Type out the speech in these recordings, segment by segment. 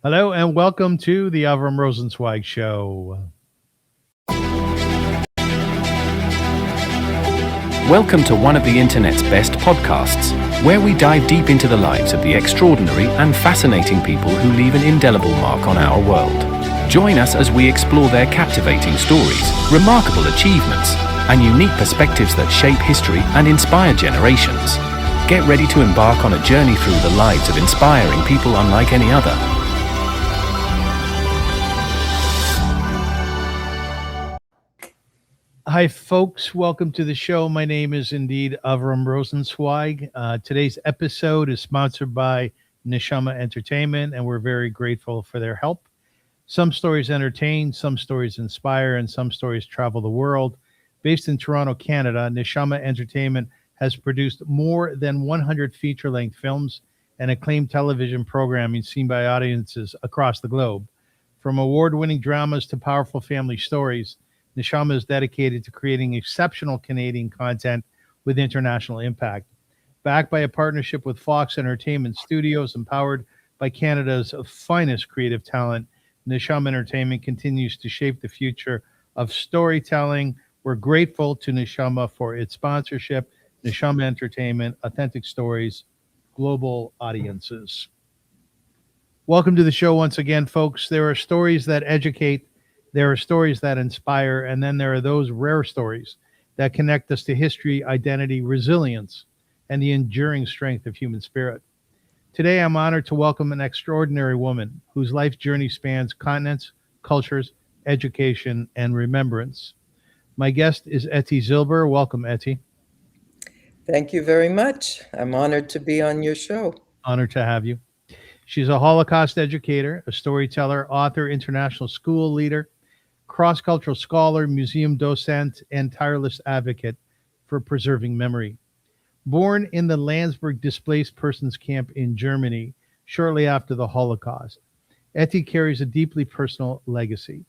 Hello and welcome to the Avrum Rosensweig Show. Welcome to one of the internet's best podcasts, where we dive deep into the lives of the extraordinary and fascinating people who leave an indelible mark on our world. Join us as we explore their captivating stories, remarkable achievements, and unique perspectives that shape history and inspire generations. Get ready to embark on a journey through the lives of inspiring people unlike any other. Hi, folks. Welcome to the show. My name is indeed Avrum Rosensweig. Today's episode is sponsored by Neshama Entertainment, and we're very grateful for their help. Some stories entertain, some stories inspire, and some stories travel the world. Based in Toronto, Canada, Neshama Entertainment has produced more than 100 feature-length films and acclaimed television programming seen by audiences across the globe. From award-winning dramas to powerful family stories, Neshama is dedicated to creating exceptional Canadian content with international impact. Backed by a partnership with Fox Entertainment Studios and powered by Canada's finest creative talent, Neshama Entertainment continues to shape the future of storytelling. We're grateful to Neshama for its sponsorship. Neshama Entertainment, authentic stories, global audiences. Welcome to the show once again, folks. There are stories that educate, there are stories that inspire, and then there are those rare stories that connect us to history, identity, resilience, and the enduring strength of human spirit. Today, I'm honored to welcome an extraordinary woman whose life journey spans continents, cultures, education, and remembrance. My guest is Etti Zilber. Welcome, Ettie. Thank you very much. I'm honored to be on your show. Honored to have you. She's a Holocaust educator, a storyteller, author, international school leader, cross-cultural scholar, museum docent, and tireless advocate for preserving memory. Born in the Landsberg Displaced Persons Camp in Germany shortly after the Holocaust, Ettie carries a deeply personal legacy.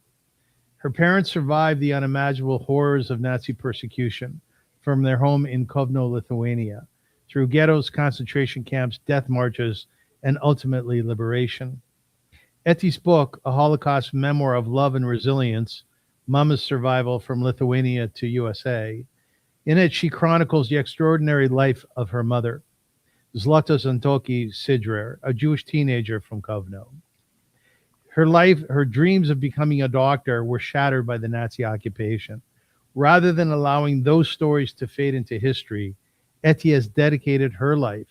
Her parents survived the unimaginable horrors of Nazi persecution from their home in Kovno, Lithuania, through ghettos, concentration camps, death marches, and ultimately liberation. Ettie's book, A Holocaust Memoir of Love and Resilience, Mama's Survival from Lithuania to USA. In it, she chronicles the extraordinary life of her mother, Zlata Zantoki Sidrer, a Jewish teenager from Kovno. Her life, her dreams of becoming a doctor were shattered by the Nazi occupation. Rather than allowing those stories to fade into history, Ettie has dedicated her life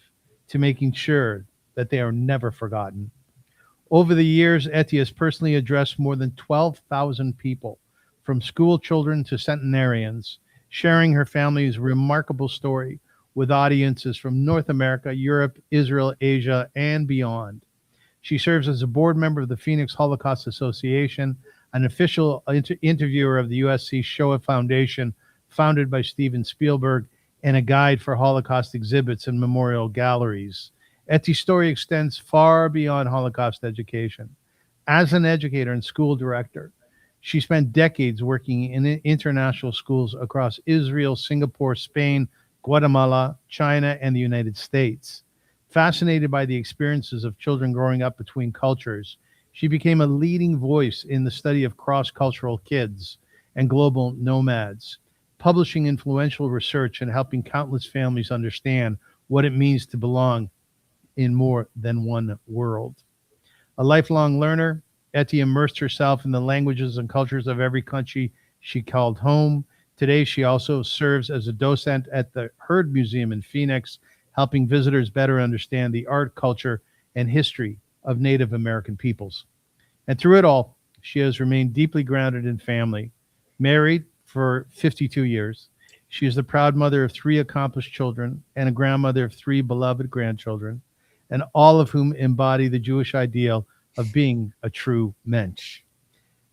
to making sure that they are never forgotten. Over the years, Ettie has personally addressed more than 12,000 people, from school children to centenarians, sharing her family's remarkable story with audiences from North America, Europe, Israel, Asia, and beyond. She serves as a board member of the Phoenix Holocaust Association, an official interviewer of the USC Shoah Foundation, founded by Steven Spielberg, and a guide for Holocaust exhibits and memorial galleries. Ettie's story extends far beyond Holocaust education. As an educator and school director, she spent decades working in international schools across Israel, Singapore, Spain, Guatemala, China, and the United States. Fascinated by the experiences of children growing up between cultures, she became a leading voice in the study of cross-cultural kids and global nomads, publishing influential research and helping countless families understand what it means to belong in more than one world. A lifelong learner, Ettie immersed herself in the languages and cultures of every country she called home. Today, she also serves as a docent at the Heard Museum in Phoenix, helping visitors better understand the art, culture, and history of Native American peoples. And through it all, she has remained deeply grounded in family. Married for 52 years, she is the proud mother of 3 accomplished children and a grandmother of 3 beloved grandchildren, and all of whom embody the Jewish ideal of being a true mensch.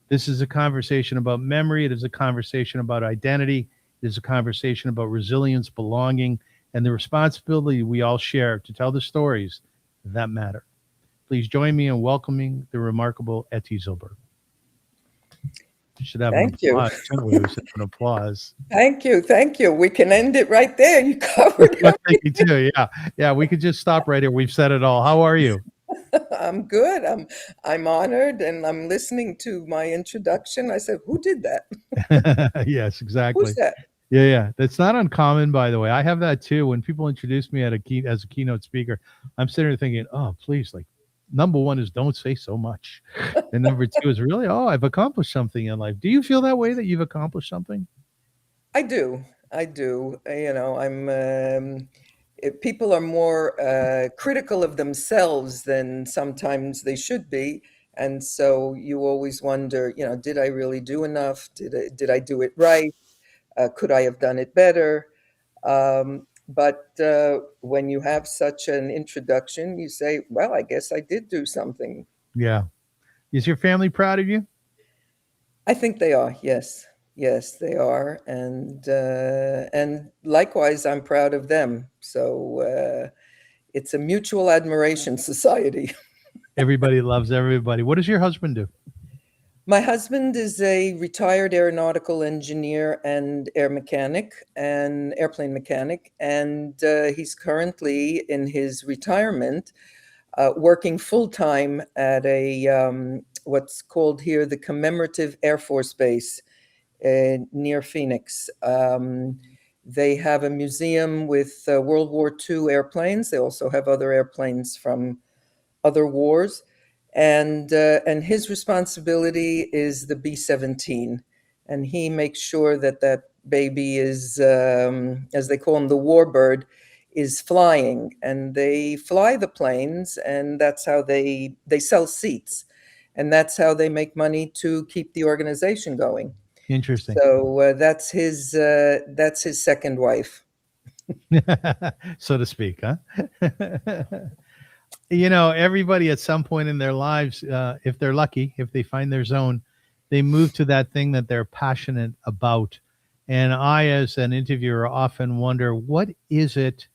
This is a conversation about memory. It is a conversation about identity. It is a conversation about resilience, belonging, and the responsibility we all share to tell the stories that matter. Please join me in welcoming the remarkable Etti Zilber. You should have Thank you. An applause. Thank you. Thank you. We can end it right there. You covered Thank you too. Yeah. We could just stop right here. We've said it all. How are you? I'm good. I'm honored, and I'm listening to my introduction. I said, "Who did that? Yes, Who's exactly. that?" Yeah, yeah. That's not uncommon, by the way. I have that too. When people introduce me as a keynote speaker, I'm sitting there thinking, "Oh, please, like, number one is don't say so much, and number two is really, oh, I've accomplished something in life." Do you feel that way that you've accomplished something? I do. I do. I'm. People are more critical of themselves than sometimes they should be, and so you always wonder, did I really do enough? Did I do it right? Could I have done it better? But when you have such an introduction, you say, well, I guess I did do something. Yeah. Is your family proud of you? I think they are, yes. Yes, they are. And likewise, I'm proud of them. So it's a mutual admiration society. Everybody loves everybody. What does your husband do? My husband is a retired aeronautical engineer and airplane mechanic, and he's currently in his retirement, working full time at a what's called here the Commemorative Air Force Base near Phoenix. They have a museum with World War II airplanes. They also have other airplanes from other wars, and his responsibility is the B-17, and he makes sure that that baby is, as they call him, the warbird, is flying, and they fly the planes, and that's how they sell seats, and that's how they make money to keep the organization going. Interesting. So that's his second wife. So to speak, huh? Everybody at some point in their lives, if they're lucky, if they find their zone, they move to that thing that they're passionate about. And I, as an interviewer, often wonder, what is it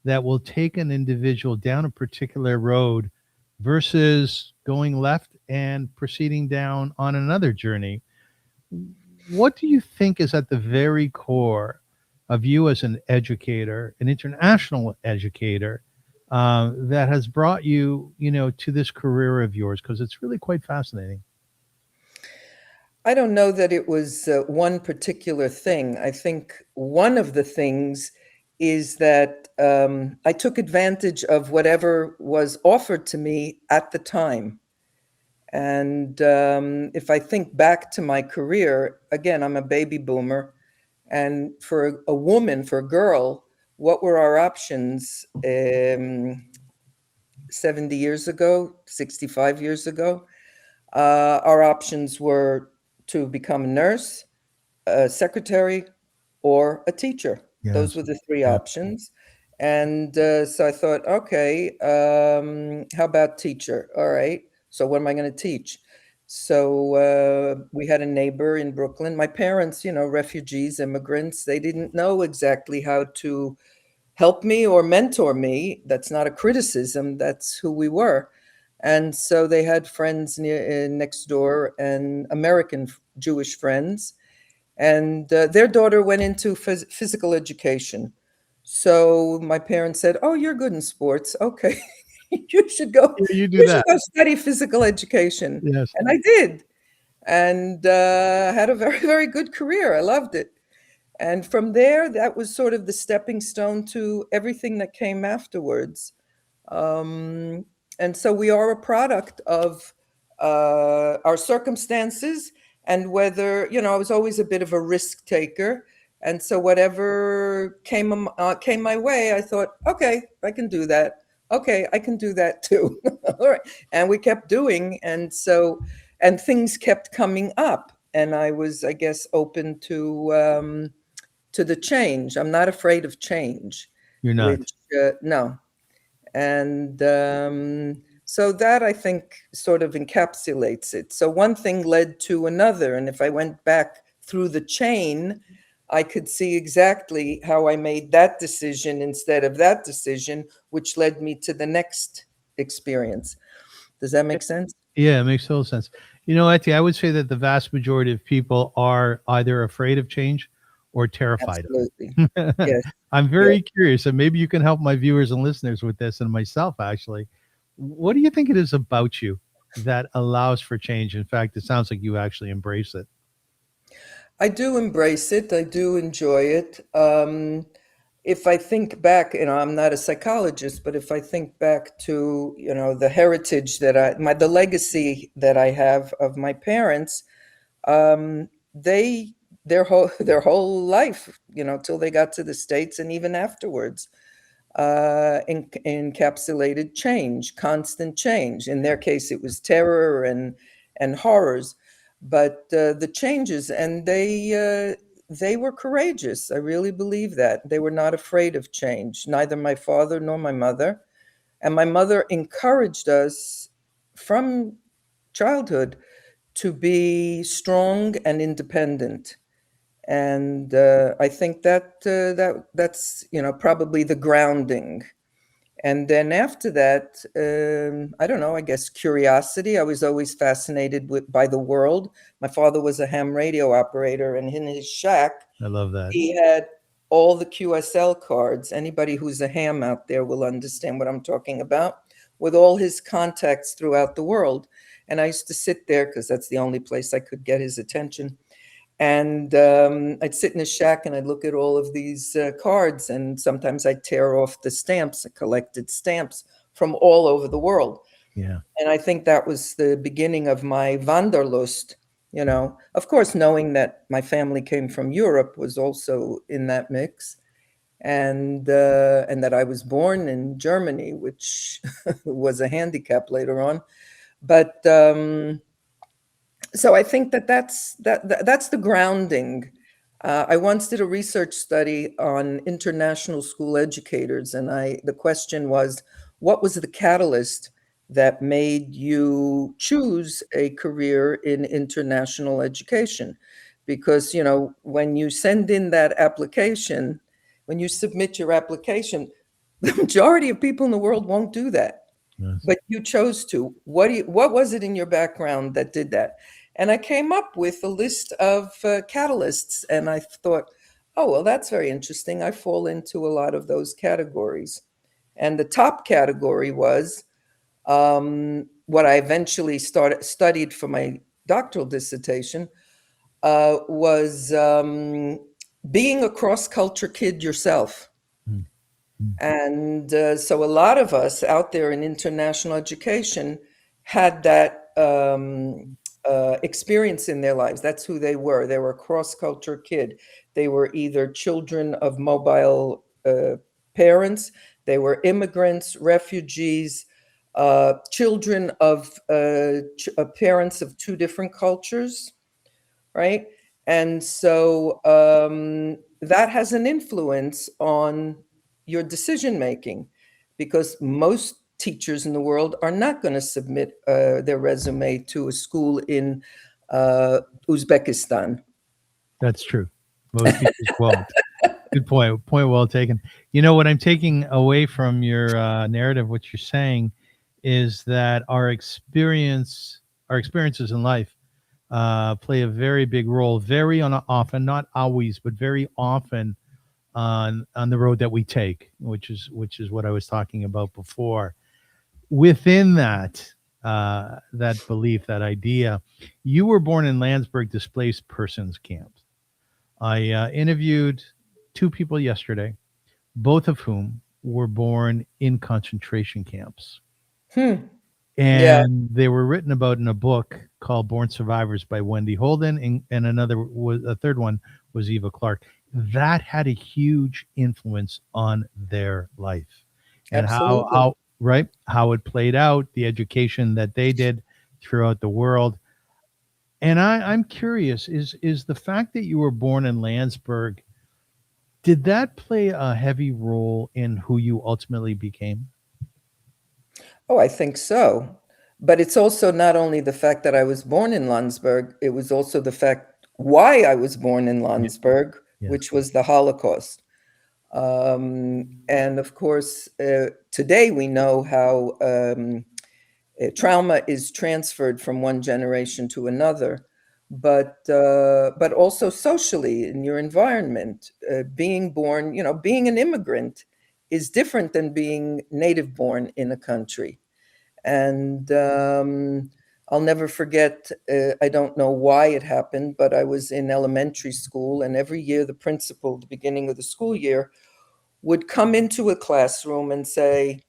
that will take an individual down a particular road versus going left and proceeding down on another journey? What do you think is at the very core of you as an educator, an international educator, that has brought you, to this career of yours? Because it's really quite fascinating. I don't know that it was one particular thing. I think one of the things is that I took advantage of whatever was offered to me at the time. And if I think back to my career, again, I'm a baby boomer. And for a woman, for a girl, what were our options 70 years ago, 65 years ago? Our options were to become a nurse, a secretary, or a teacher. Those Yes. were the three Yeah. options. And so I thought, okay, how about teacher? All right. So what am I going to teach? So we had a neighbor in Brooklyn. My parents, refugees, immigrants, they didn't know exactly how to help me or mentor me. That's not a criticism. That's who we were. And so they had friends next door and American Jewish friends. And their daughter went into physical education. So my parents said, "Oh, you're good in sports. Okay, you should go. Yeah, you do You should that. go study physical education." Yes. And I did, and had a very, very good career. I loved it. And from there, that was sort of the stepping stone to everything that came afterwards. Um, and so we are a product of our circumstances, and whether, I was always a bit of a risk taker. And so whatever came my way, I thought, okay, I can do that. Okay, I can do that too. All right. And we kept doing. And things kept coming up. And I was, I guess, open to the change. I'm not afraid of change, You're not. which, no. And so that, I think, sort of encapsulates it. So one thing led to another. And if I went back through the chain, I could see exactly how I made that decision instead of that decision, which led me to the next experience. Does that make sense? Yeah, it makes total sense. Etty, I would say that the vast majority of people are either afraid of change or terrified Absolutely. of it. Yes. I'm Yes. very curious, and maybe you can help my viewers and listeners with this, and myself actually. What do you think it is about you that allows for change? In fact, it sounds like you actually embrace it. I do embrace it. I do enjoy it. If I think back, I'm not a psychologist, but if I think back to, the heritage the legacy that I have of my parents, they, their whole life, till they got to the States and even afterwards, encapsulated change, constant change. In their case, it was terror and horrors, but the changes, and they were courageous. I really believe that they were not afraid of change. Neither my father nor my mother, and my mother encouraged us from childhood to be strong and independent. And I think that's probably the grounding. And then after that, I don't know, I guess curiosity. I was always fascinated by the world. My father was a ham radio operator, and in his shack, I love that. he had all the QSL cards. Anybody who's a ham out there will understand what I'm talking about, with all his contacts throughout the world. And I used to sit there because that's the only place I could get his attention. And I'd sit in his shack and I'd look at all of these cards, and sometimes I'd tear off the stamps. I collected stamps from all over the world. Yeah. And I think that was the beginning of my Wanderlust. Of course, knowing that my family came from Europe was also in that mix. And that I was born in Germany, which was a handicap later on. But so I think that's the grounding. I once did a research study on international school educators, and the question was, what was the catalyst that made you choose a career in international education? Because, when you send in that application, when you submit your application, the majority of people in the world won't do that. Yes. But you chose to. What was it in your background that did that? And I came up with a list of catalysts, and I thought, oh, well, that's very interesting. I fall into a lot of those categories. And the top category was what I eventually studied for my doctoral dissertation, was being a cross-culture kid yourself. Mm. And so a lot of us out there in international education had that experience in their lives. That's who they were. They were a cross-culture kid. They were either children of mobile parents, they were immigrants, refugees, children of parents of two different cultures, right? And so that has an influence on your decision making, because most teachers in the world are not going to submit their resume to a school in Uzbekistan. That's true. Most teachers won't. Good point. Point well taken. What I'm taking away from your narrative, what you're saying, is that our experiences in life play a very big role, very often, not always, but very often on the road that we take, which is what I was talking about before. Within that belief, that idea, you were born in Landsberg Displaced Persons Camp. I interviewed two people yesterday, both of whom were born in concentration camps. And they were written about in a book called Born Survivors by Wendy Holden, and a third one was Eva Clark. That had a huge influence on their life, and Absolutely. how it played out, the education that they did throughout the world. And I'm curious, is the fact that you were born in Landsberg, did that play a heavy role in who you ultimately became? Oh, I think so. But it's also not only the fact that I was born in Landsberg, it was also the fact why I was born in Landsberg, Yeah. which was the Holocaust. And of course, today we know how trauma is transferred from one generation to another, but also socially in your environment. Being born, being an immigrant is different than being native born in a country. And I'll never forget, I don't know why it happened, but I was in elementary school, and every year the principal, at the beginning of the school year, would come into a classroom and say,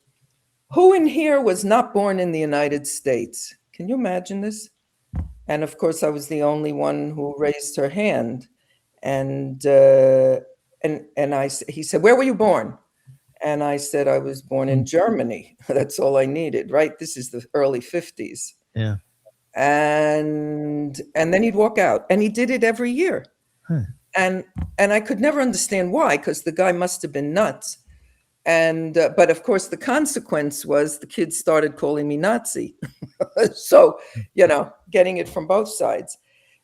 "Who in here was not born in the United States?" Can you imagine this? And of course, I was the only one who raised her hand. And he said, "Where were you born?" And I said, "I was born in Germany." That's all I needed, right? This is the early 50s. Yeah. And then he'd walk out, and he did it every year. Huh. And I could never understand why, because the guy must have been nuts. And but of course, the consequence was the kids started calling me Nazi. So, getting it from both sides.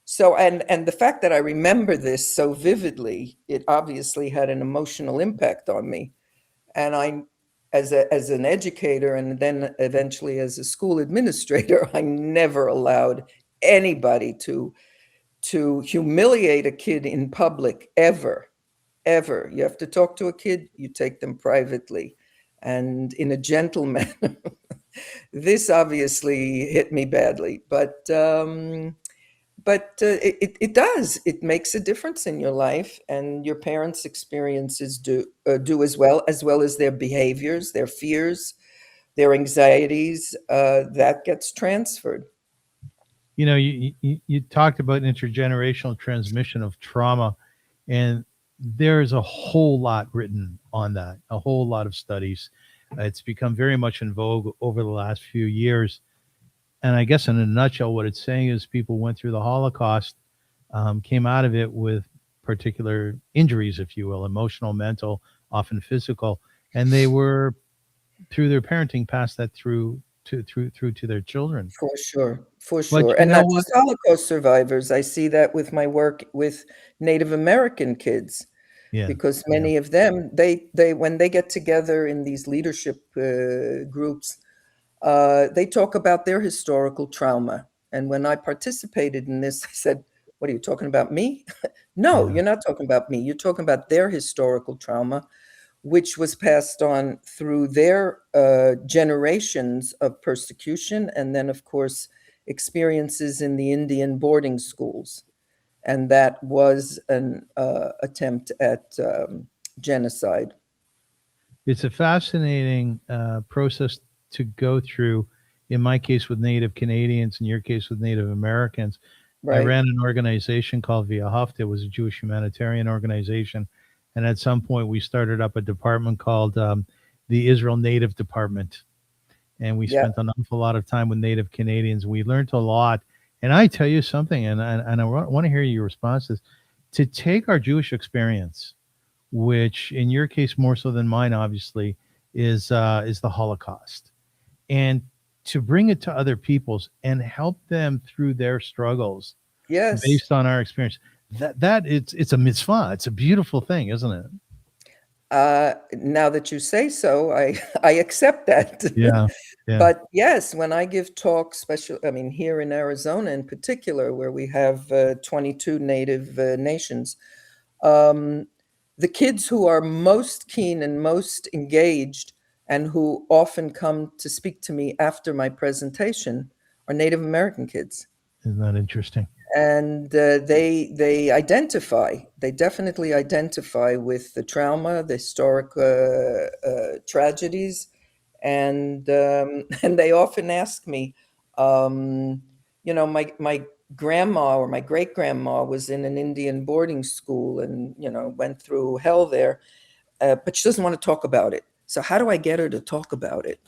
So, and the fact that I remember this so vividly, it obviously had an emotional impact on me. And I, as an educator, and then eventually as a school administrator, I never allowed anybody to humiliate a kid in public, ever. You have to talk to a kid, you take them privately and in a gentle manner. This obviously hit me badly, but it does. It makes a difference in your life, and your parents' experiences do as well as their behaviors, their fears, their anxieties. That gets transferred. You talked about intergenerational transmission of trauma, and there's a whole lot written on that, a whole lot of studies. It's become very much in vogue over the last few years. And I guess in a nutshell, what it's saying is people went through the Holocaust, came out of it with particular injuries, if you will, emotional, mental, often physical, and they were, through their parenting, passed that through to their children. For sure, for But sure. you And know not what? just Holocaust survivors. I see that with my work with Native American kids, Yeah, because yeah. many of them, they when they get together in these leadership groups, they talk about their historical trauma. And when I participated in this, I said, "What are you talking about, me?" No, Yeah. you're not talking about me. You're talking about their historical trauma, which was passed on through their generations of persecution, and then, of course, experiences in the Indian boarding schools. And that was an attempt at genocide. It's a fascinating process to go through. In my case, with Native Canadians, in your case, with Native Americans. I Right? ran an organization called Via Hafta. It was a Jewish humanitarian organization. And at some point, we started up a department called the Israel Native Department. And we Yeah. spent an awful lot of time with Native Canadians. We learned a lot. And I tell you something, and I want to hear your responses, to take our Jewish experience, which in your case more so than mine, obviously, is the Holocaust, and to bring it to other people's and help them through their struggles Yes. based on our experience. That it's a mitzvah. It's a beautiful thing, isn't it? Now that you say so, I accept that. Yeah, yeah. But yes, when I give talks, I mean, here in Arizona in particular, where we have 22 native nations, um, the kids who are most keen and most engaged and who often come to speak to me after my presentation are Native American kids. Isn't that interesting? And they definitely identify with the trauma, the historic tragedies, and and they often ask me, my grandma or my great grandma was in an Indian boarding school and went through hell there, but she doesn't want to talk about it. So how do I get her to talk about it?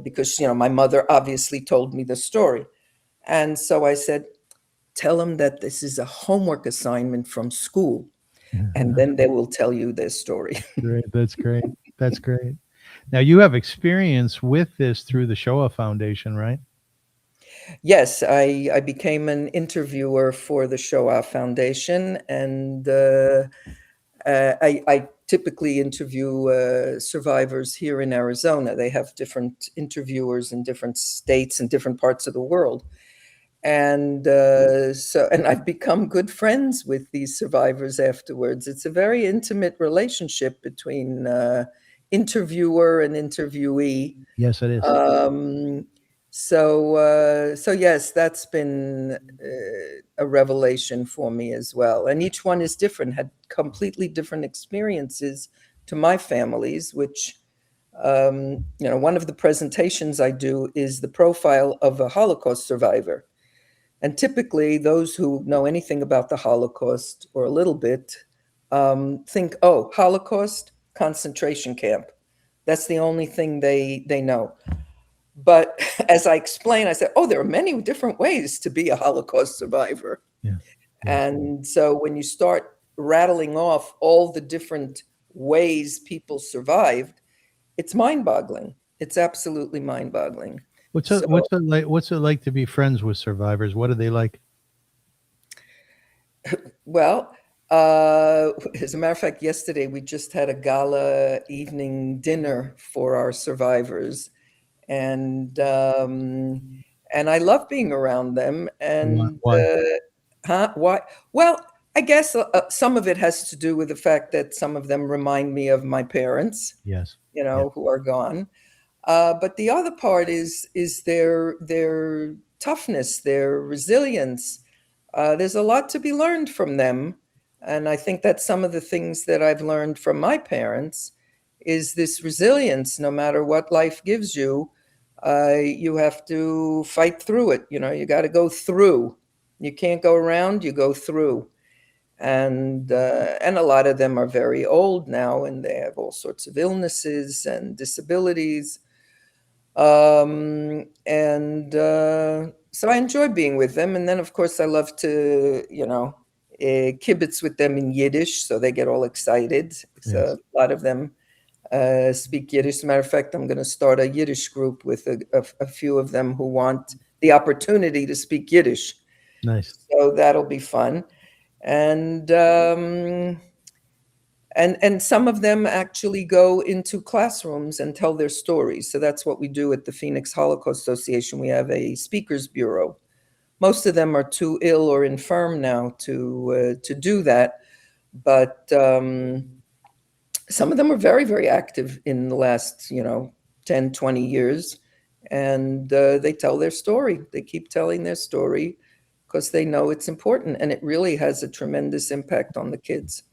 Because my mother obviously told me the story, and so I said, tell them that this is a homework assignment from school, and Yeah, then they will tell you their story. great. That's great. That's great. Now you have experience with this through the Shoah Foundation, right? Yes, I became an interviewer for the Shoah Foundation, and I typically interview survivors here in Arizona. They have different interviewers in different states and different parts of the world. And and I've become good friends with these survivors afterwards. It's a very intimate relationship between interviewer and interviewee. Yes, it is. So yes, that's been a revelation for me as well. And each one is different, had completely different experiences to my families, which, one of the presentations I do is the profile of a Holocaust survivor. And typically those who know anything about the Holocaust or a little bit think, oh, Holocaust, concentration camp. That's the only thing they know. But as I explained, I said, oh, there are many different ways to be a Holocaust survivor. Yeah. And so when you start rattling off all the different ways people survived, it's mind-boggling. It's absolutely mind-boggling. What's it like? What's it like to be friends with survivors? What are they like? Well, as a matter of fact, yesterday we just had a gala evening dinner for our survivors, and I love being around them. And Why? why? Well, I guess some of it has to do with the fact that some of them remind me of my parents, Yes. who are gone. But the other part is their toughness, their resilience. There's a lot to be learned from them. And I think that some of the things that I've learned from my parents is this resilience. No matter what life gives you, you have to fight through it. You got to go through. You can't go around, you go through. And a lot of them are very old now, and they have all sorts of illnesses and disabilities. So I enjoy being with them. And then, of course, I love to, kibitz with them in Yiddish, so they get all excited. So Yes. a lot of them speak Yiddish. As a matter of fact, I'm going to start a Yiddish group with a few of them who want the opportunity to speak Yiddish. Nice. So that'll be fun. And some of them actually go into classrooms and tell their stories. So that's what we do at the Phoenix Holocaust Association. We have a speakers bureau. Most of them are too ill or infirm now to do that. But some of them are very, very active in the last, 10, 20 years. And they tell their story. They keep telling their story because they know it's important. And it really has a tremendous impact on the kids.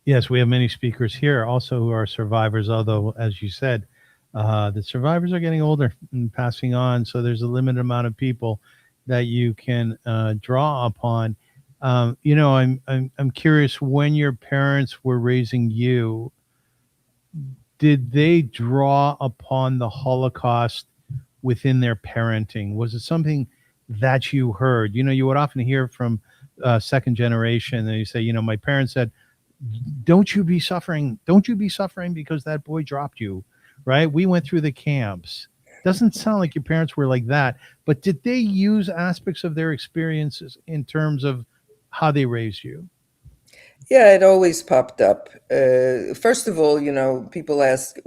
Yes, we have many speakers here also who are survivors, although, as you said, the survivors are getting older and passing on. So there's a limited amount of people that you can draw upon. I'm curious, when your parents were raising you, did they draw upon the Holocaust within their parenting? Was it something that you heard? You would often hear from second generation, and you say, my parents said, don't you be suffering because that boy dropped you, right? We went through the camps. Doesn't sound like your parents were like that, but did they use aspects of their experiences in terms of how they raised you? Yeah, it always popped up. First of all, people ask,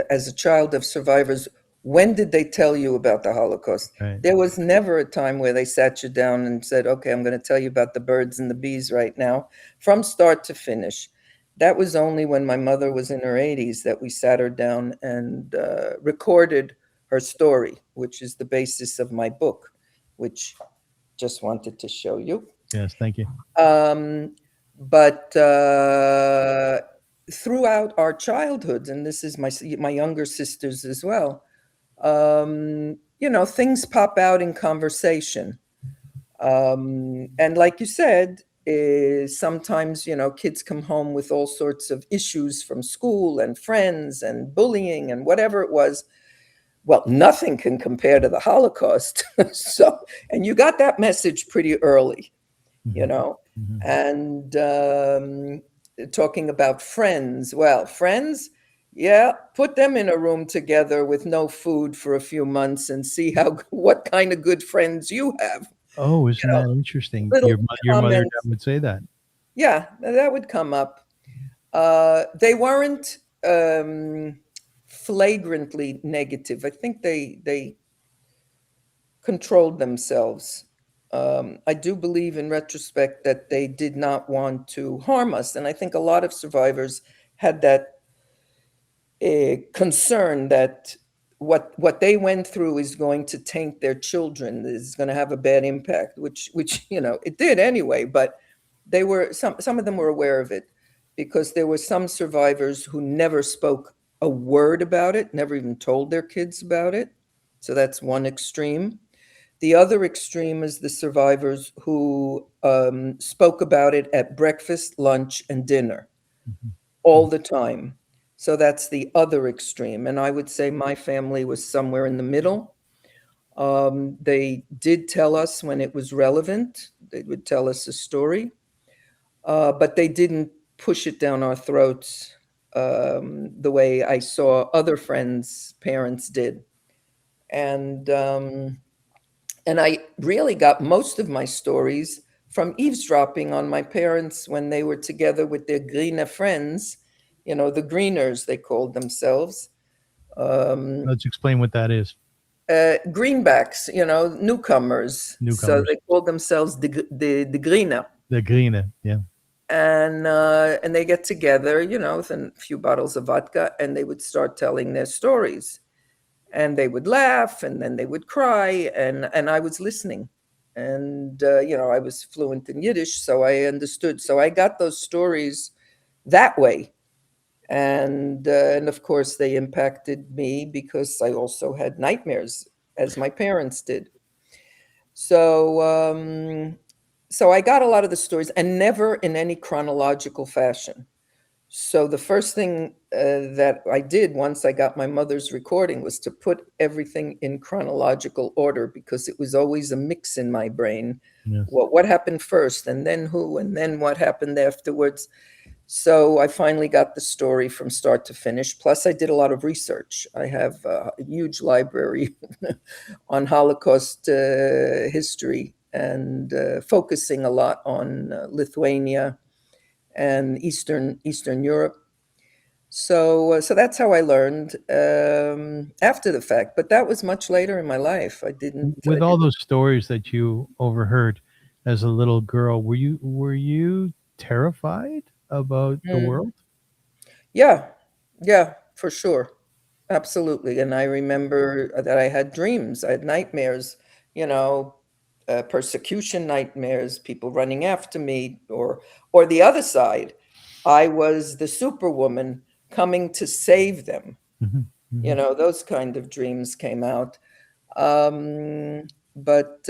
as a child of survivors, when did they tell you about the Holocaust? Right. There was never a time where they sat you down and said, okay, I'm going to tell you about the birds and the bees right now, from start to finish. That was only when my mother was in her 80s that we sat her down and recorded her story, which is the basis of my book, which just wanted to show you. Yes, thank you. But throughout our childhoods, and this is my younger sisters as well, things pop out in conversation. And like you said, sometimes, kids come home with all sorts of issues from school and friends and bullying and whatever it was. Well, nothing can compare to the Holocaust. And you got that message pretty early, Mm-hmm. and talking about friends. Well, friends, yeah, put them in a room together with no food for a few months and see what kind of good friends you have. Oh, isn't that interesting? Little Your mother comments. would say that. Yeah, that would come up. They weren't flagrantly negative. I think they controlled themselves. I do believe in retrospect that they did not want to harm us. And I think a lot of survivors had that concern that what they went through is going to taint their children, is going to have a bad impact, which it did anyway. But they were some of them were aware of it, because there were some survivors who never spoke a word about it, never even told their kids about it. So that's one extreme. The other extreme is the survivors who spoke about it at breakfast, lunch, and dinner all the time. So that's the other extreme. And I would say my family was somewhere in the middle. They did tell us when it was relevant. They would tell us a story, but they didn't push it down our throats the way I saw other friends' parents did. And I really got most of my stories from eavesdropping on my parents when they were together with their greener friends, the greeners, they called themselves. Let's explain what that is. Greenbacks, newcomers. So Newcomers. they called themselves the greener. The green, yeah. And they get together, with a few bottles of vodka, and they would start telling their stories. And they would laugh, and then they would cry, and I was listening. And, I was fluent in Yiddish, so I understood. So I got those stories that way. And of course, they impacted me because I also had nightmares, as my parents did. So, so I got a lot of the stories, and never in any chronological fashion. So the first thing that I did once I got my mother's recording was to put everything in chronological order, because it was always a mix in my brain. Yes. What happened first, and then who, and then what happened afterwards. So I finally got the story from start to finish. Plus, I did a lot of research. I have a huge library on Holocaust history, and focusing a lot on Lithuania and Eastern Europe. So that's how I learned after the fact. But that was much later in my life. I didn't. With all those stories that you overheard as a little girl, were you terrified about the world? Yeah, for sure. Absolutely. And I remember that I had dreams, I had nightmares, persecution nightmares, people running after me, or the other side. I was the superwoman coming to save them. Mhm, mhm. Those kind of dreams came out. But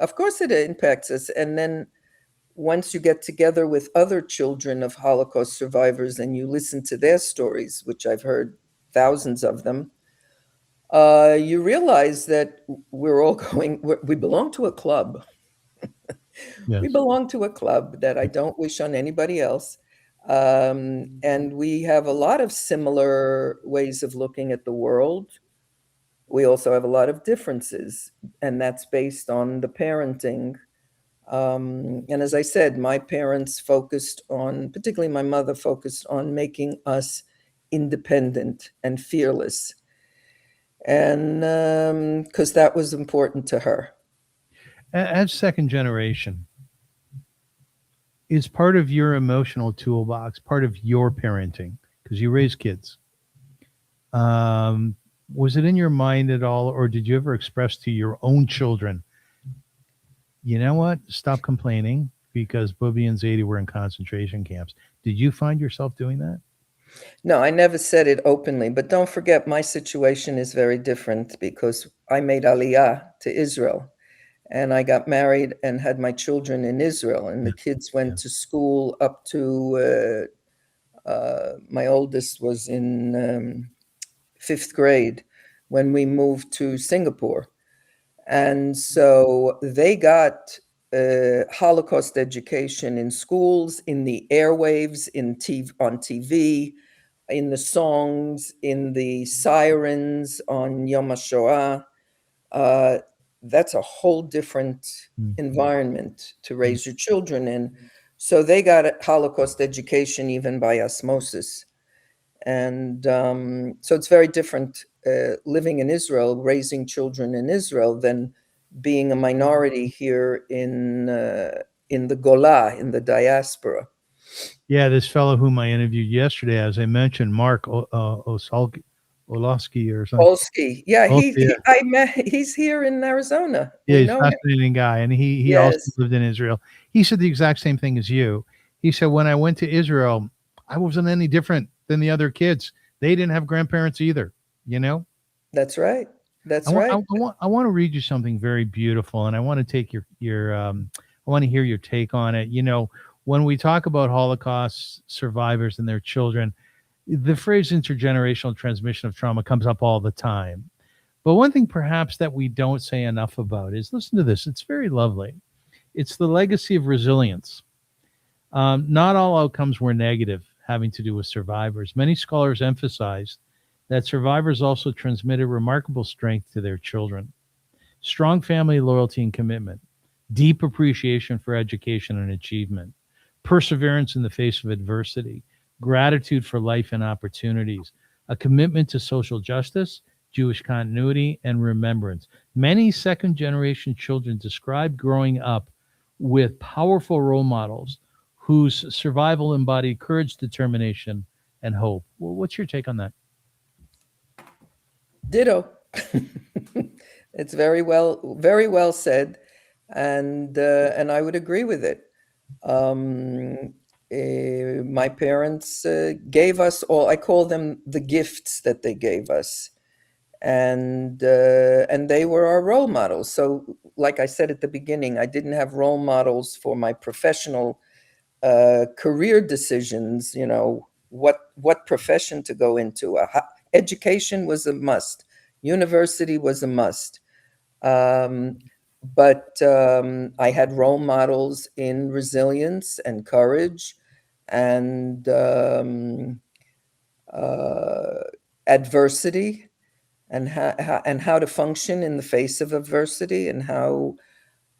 of course it impacts us. And then once you get together with other children of Holocaust survivors and you listen to their stories, which I've heard thousands of them, you realize that we're all we belong to a club. Yes. We belong to a club that I don't wish on anybody else. And we have a lot of similar ways of looking at the world. We also have a lot of differences, and that's based on the parenting. And as I said, my parents focused on, particularly my mother focused on making us independent and fearless. And because that was important to her. As second generation, is part of your emotional toolbox part of your parenting, because you raise kids? Was it in your mind at all, or did you ever express to your own children, you know what, stop complaining because Bobby and Zadie were in concentration camps? Did you find yourself doing that? No, I never said it openly, but don't forget my situation is very different, because I made Aliyah to Israel, and I got married and had my children in Israel, and the kids went to school up to, my oldest was in 5th grade when we moved to Singapore. And so they got Holocaust education in schools, in the airwaves, on TV, in the songs, in the sirens on Yom HaShoah. That's a whole different environment to raise your children in. So they got a Holocaust education even by osmosis. And so it's very different living in Israel, raising children in Israel, than being a minority here in the Gola, in the diaspora. Yeah, this fellow whom I interviewed yesterday, as I mentioned, Mark Olowski or something. Polsky. Yeah, Yeah, I met, he's here in Arizona. yeah, We he's a know him. fascinating guy, and he also Yes, lived in Israel. He said the exact same thing as you. He said when I went to Israel, I wasn't any different than the other kids. They didn't have grandparents either. You know, that's right. I That's want I, right. I want I want to read you something very beautiful, and I want to take your I want to hear your take on it. You know, when we talk about Holocaust survivors and their children, the phrase intergenerational transmission of trauma comes up all the time. But one thing perhaps that we don't say enough about is listen to this. It's very lovely. It's the legacy of resilience. Not all outcomes were negative, having to do with survivors. Many scholars emphasized that survivors also transmitted remarkable strength to their children. Strong family loyalty and commitment, deep appreciation for education and achievement, perseverance in the face of adversity, gratitude for life and opportunities, a commitment to social justice, Jewish continuity, and remembrance. Many second generation children describe growing up with powerful role models whose survival embodied courage, determination, and hope. Well, what's your take on that? Ditto. It's very well said, and I would agree with it. My parents gave us all. I call them the gifts that they gave us, and they were our role models. So, like I said at the beginning, I didn't have role models for my professional career decisions. You know what profession to go into. Education was a must. University was a must. Um, but I had role models in resilience and courage and uh, adversity and how to function in the face of adversity and how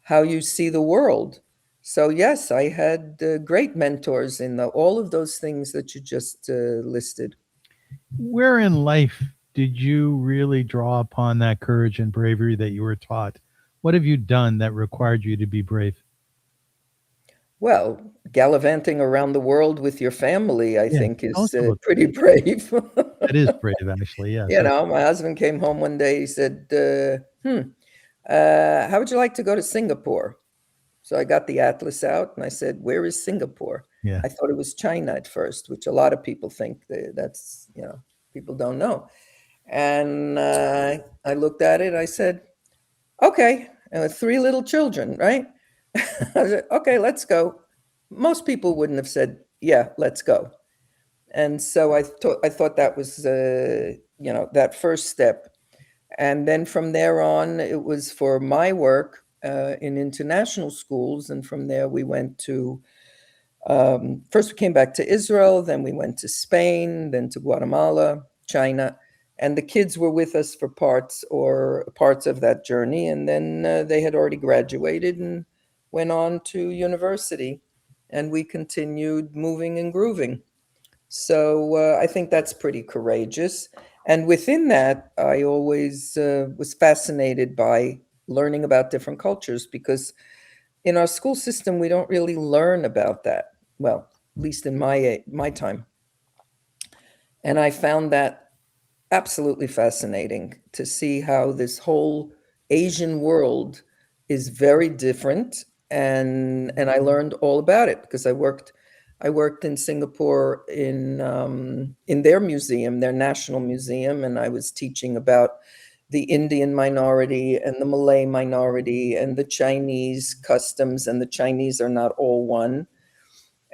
you see the world. So yes, I had great mentors in all of those things that you just listed. Where in life did you really draw upon that courage and bravery that you were taught? What have you done that required you to be brave? Well, gallivanting around the world with your family, I Yeah, think, tell is us about pretty brave. that. Is brave, actually. Yes. You know, my husband came home one day. He said, how would you like to go to Singapore? So I got the atlas out and I said, where is Singapore? Yeah. I thought it was China at first, which a lot of people think that's, people don't know. And I looked at it. I said, okay, and with three little children, right? I said, okay, let's go. Most people wouldn't have said, yeah, let's go. And so I thought that was, that first step. And then from there on, it was for my work in international schools. And from there, we went to, first we came back to Israel, then we went to Spain, then to Guatemala, China. And the kids were with us for parts of that journey. And then they had already graduated and went on to university. And we continued moving and grooving. So I think that's pretty courageous. And within that, I always was fascinated by learning about different cultures because in our school system, we don't really learn about that. Well, at least in my time. And I found that absolutely fascinating to see how this whole Asian world is very different, and I learned all about it because I worked in Singapore in their museum, their national museum, and I was teaching about the Indian minority and the Malay minority and the Chinese customs, and the Chinese are not all one,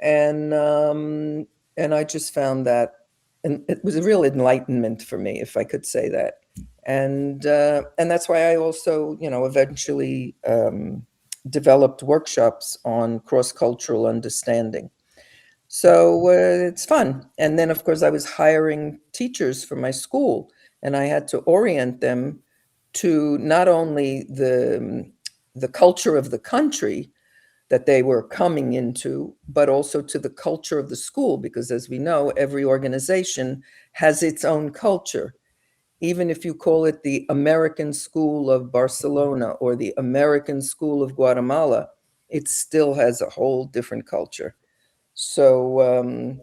and um, and I just found that, and it was a real enlightenment for me, if I could say that, and that's why I also, eventually developed workshops on cross cultural understanding. So it's fun, and then of course I was hiring teachers for my school, and I had to orient them to not only the culture of the country that they were coming into, but also to the culture of the school, because as we know, every organization has its own culture. Even if you call it the American School of Barcelona or the American School of Guatemala, it still has a whole different culture. So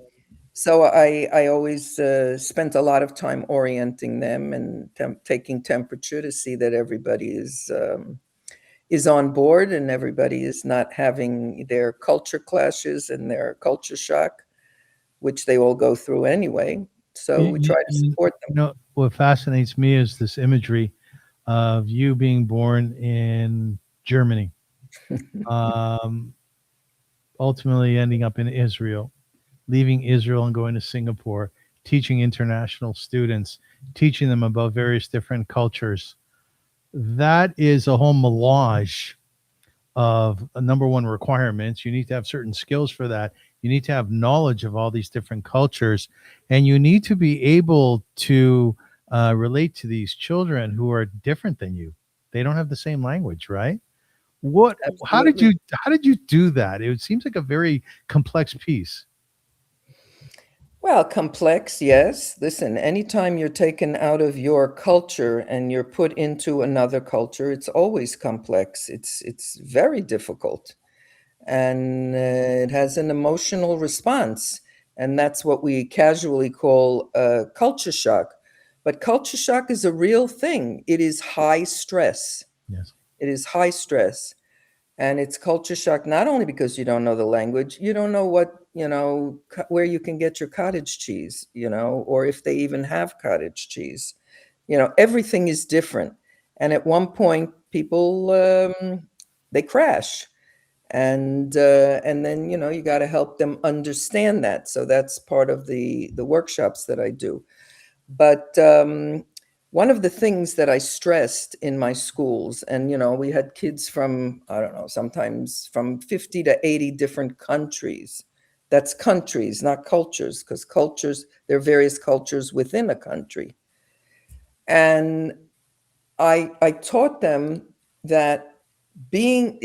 I always spent a lot of time orienting them and taking temperature to see that everybody is on board and everybody is not having their culture clashes and their culture shock, which they all go through anyway. So You, we you, try to you support them. know, what fascinates me is this imagery of you being born in Germany, um, ultimately ending up in Israel, leaving Israel and going to Singapore, teaching international students, teaching them about various different cultures. That is a whole melange of number one requirements. You need to have certain skills for that. You need to have knowledge of all these different cultures, and you need to be able to relate to these children who are different than you. They don't have the same language, right? What? Absolutely. How did you do that? It seems like a very complex piece. Well, complex, yes. Listen, anytime you're taken out of your culture and you're put into another culture, it's always complex. It's very difficult, and it has an emotional response, and that's what we casually call culture shock. But culture shock is a real thing. It is high stress. Yes. It is high stress. And it's culture shock not only because you don't know the language, you don't know where you can get your cottage cheese, or if they even have cottage cheese. Everything is different. And at one point, people they crash, and then you got to help them understand that. So that's part of the workshops that I do. But one of the things that I stressed in my schools, and we had kids from, I don't know, sometimes from 50 to 80 different countries. That's countries, not cultures, because cultures, there are various cultures within a country. And I taught them that being,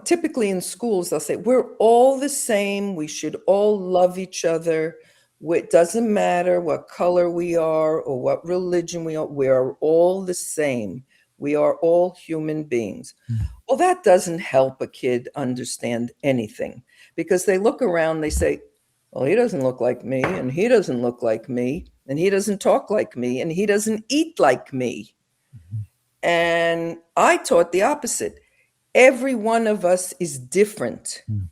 typically in schools, they'll say, we're all the same. We should all love each other. It doesn't matter what color we are or what religion we are. We are all the same. We are all human beings. Mm. Well, that doesn't help a kid understand anything because they look around, they say, well, he doesn't look like me, and he doesn't look like me, and he doesn't talk like me, and he doesn't eat like me. And I taught the opposite. Every one of us is different, Mm.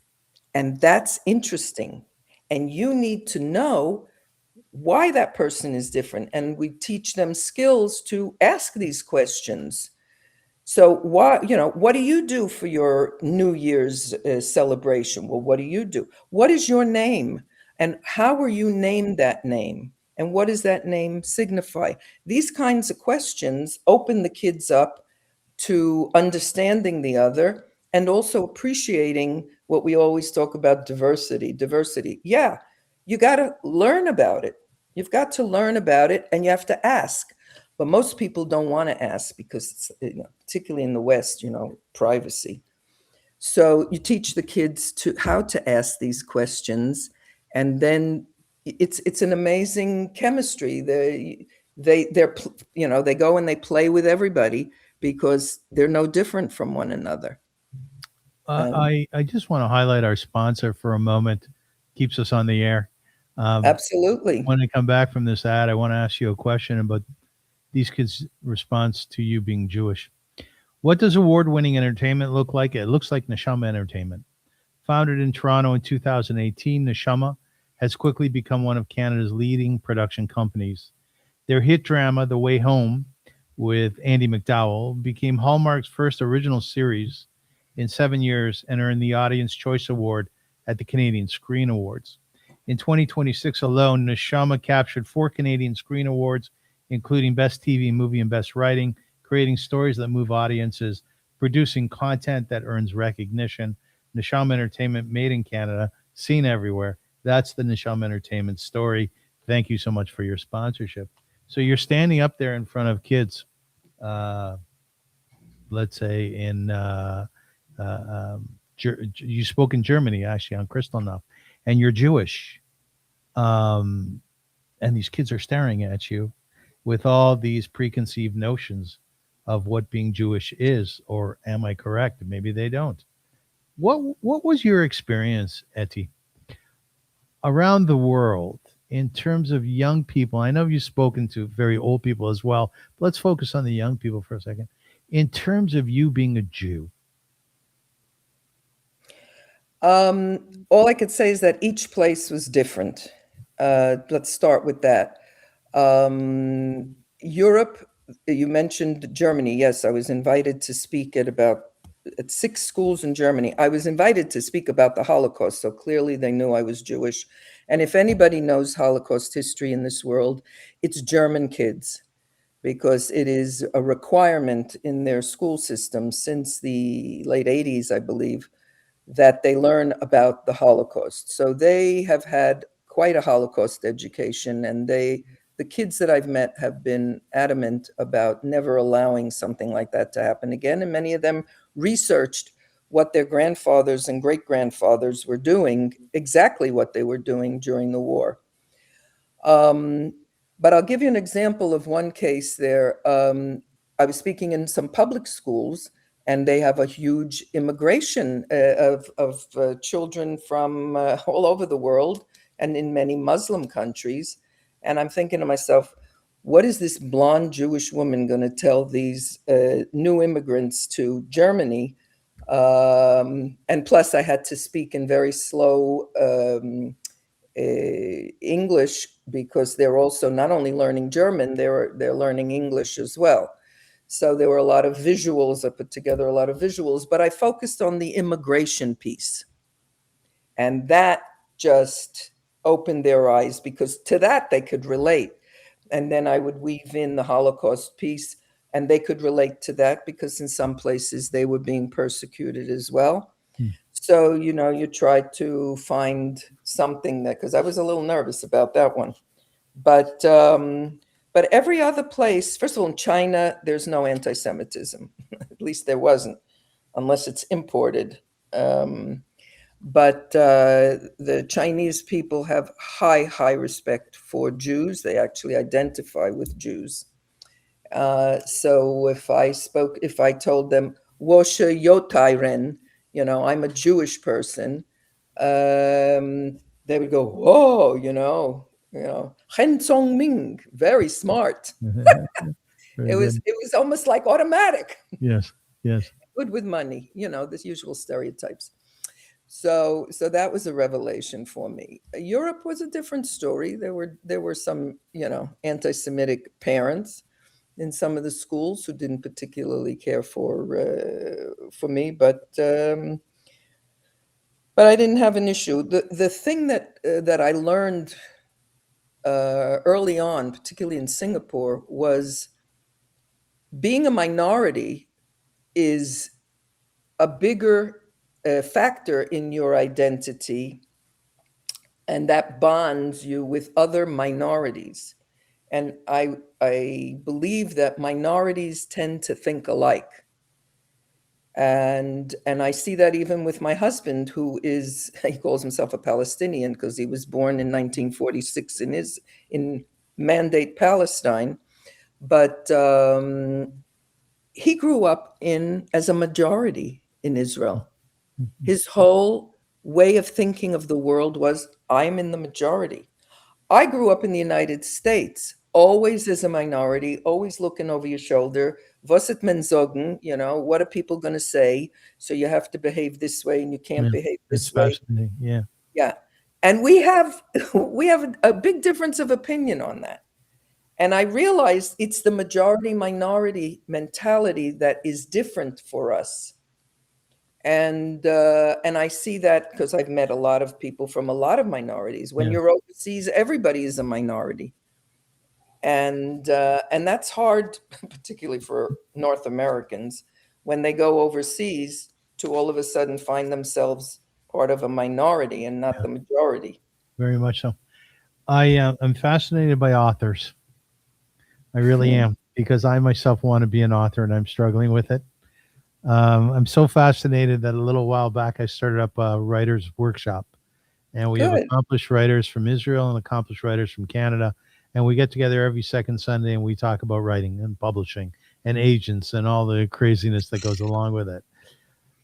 and that's interesting. And you need to know why that person is different. And we teach them skills to ask these questions. So, what do you do for your New Year's celebration? Well, what do you do? What is your name? And how were you named that name? And what does that name signify? These kinds of questions open the kids up to understanding the other and also appreciating what we always talk about, diversity. Yeah, you got to learn about it. You've got to learn about it and you have to ask. But most people don't want to ask because it's, particularly in the West, privacy. So you teach the kids to how to ask these questions, and then it's an amazing chemistry. They go and they play with everybody because they're no different from one another. Um, I just want to highlight our sponsor for a moment. Keeps us on the air. Absolutely. When I come back from this ad, I want to ask you a question about these kids' response to you being Jewish. What does award-winning entertainment look like? It looks like Neshama Entertainment. Founded in Toronto in 2018, Neshama has quickly become one of Canada's leading production companies. Their hit drama, The Way Home, with Andy McDowell, became Hallmark's first original series in 7 years and earned the Audience Choice Award at the Canadian Screen Awards. In 2026 alone, Neshama captured 4 Canadian Screen Awards, including Best TV Movie and Best Writing, creating stories that move audiences, producing content that earns recognition. Neshama Entertainment, made in Canada, seen everywhere. That's the Neshama Entertainment story. Thank you so much for your sponsorship. So you're standing up there in front of kids, uh, let's say you spoke in Germany, actually, on Kristallnacht, and you're Jewish. And these kids are staring at you with all these preconceived notions of what being Jewish is, or am I correct? Maybe they don't. What was your experience, Ettie, around the world, in terms of young people, I know you've spoken to very old people as well, but let's focus on the young people for a second. In terms of you being a Jew, All I could say is that each place was different. Let's start with that. Europe, you mentioned Germany. Yes, I was invited to speak at 6 schools in Germany. I was invited to speak about the Holocaust, so clearly they knew I was Jewish. And if anybody knows Holocaust history in this world, it's German kids, because it is a requirement in their school system since the late 80s, I believe, that they learn about the Holocaust. So they have had quite a Holocaust education, and the kids that I've met have been adamant about never allowing something like that to happen again. And many of them researched what their grandfathers and great-grandfathers were doing, exactly what they were doing during the war. But I'll give you an example of one case there. I was speaking in some public schools, and they have a huge immigration of children from all over the world and in many Muslim countries. And I'm thinking to myself, what is this blonde Jewish woman going to tell these new immigrants to Germany? And plus, I had to speak in very slow English, because they're also not only learning German, they're learning English as well. So there were a lot of visuals. I put together a lot of visuals, but I focused on the immigration piece. And that just opened their eyes, because to that they could relate. And then I would weave in the Holocaust piece, and they could relate to that, because in some places they were being persecuted as well. So, you try to find something that, because I was a little nervous about that one. But every other place, first of all, in China, there's no anti-Semitism. At least there wasn't, unless it's imported. But the Chinese people have high respect for Jews. They actually identify with Jews. So if I told them, Woshe Yotairen, I'm a Jewish person, they would go, oh, Hen Song Ming, very smart. Very It good. was almost like automatic. Yes, yes. Good with money, the usual stereotypes. So that was a revelation for me. Europe was a different story. There were some, anti-Semitic parents in some of the schools who didn't particularly care for me, but I didn't have an issue. The thing that I learned early on, particularly in Singapore, was being a minority is a bigger factor in your identity, and that bonds you with other minorities. And I believe that minorities tend to think alike. And I see that even with my husband, who he calls himself a Palestinian because he was born in 1946 in Mandate, Palestine. But he grew up as a majority in Israel. His whole way of thinking of the world was, I'm in the majority. I grew up in the United States, always as a minority, always looking over your shoulder. Was it men sagen? What are people going to say? So you have to behave this way, and you can't behave this way. Fascinating. Yeah. Yeah. And we have a big difference of opinion on that. And I realized it's the majority minority mentality that is different for us. And I see that because I've met a lot of people from a lot of minorities. When you're overseas, everybody is a minority. And that's hard, particularly for North Americans, when they go overseas to all of a sudden find themselves part of a minority and not the majority. Very much so. I'm fascinated by authors. I really am, because I myself want to be an author, and I'm struggling with it. I'm so fascinated that a little while back I started up a writer's workshop, and we have accomplished writers from Israel and accomplished writers from Canada, and we get together every second Sunday and we talk about writing and publishing and agents and all the craziness that goes along with it.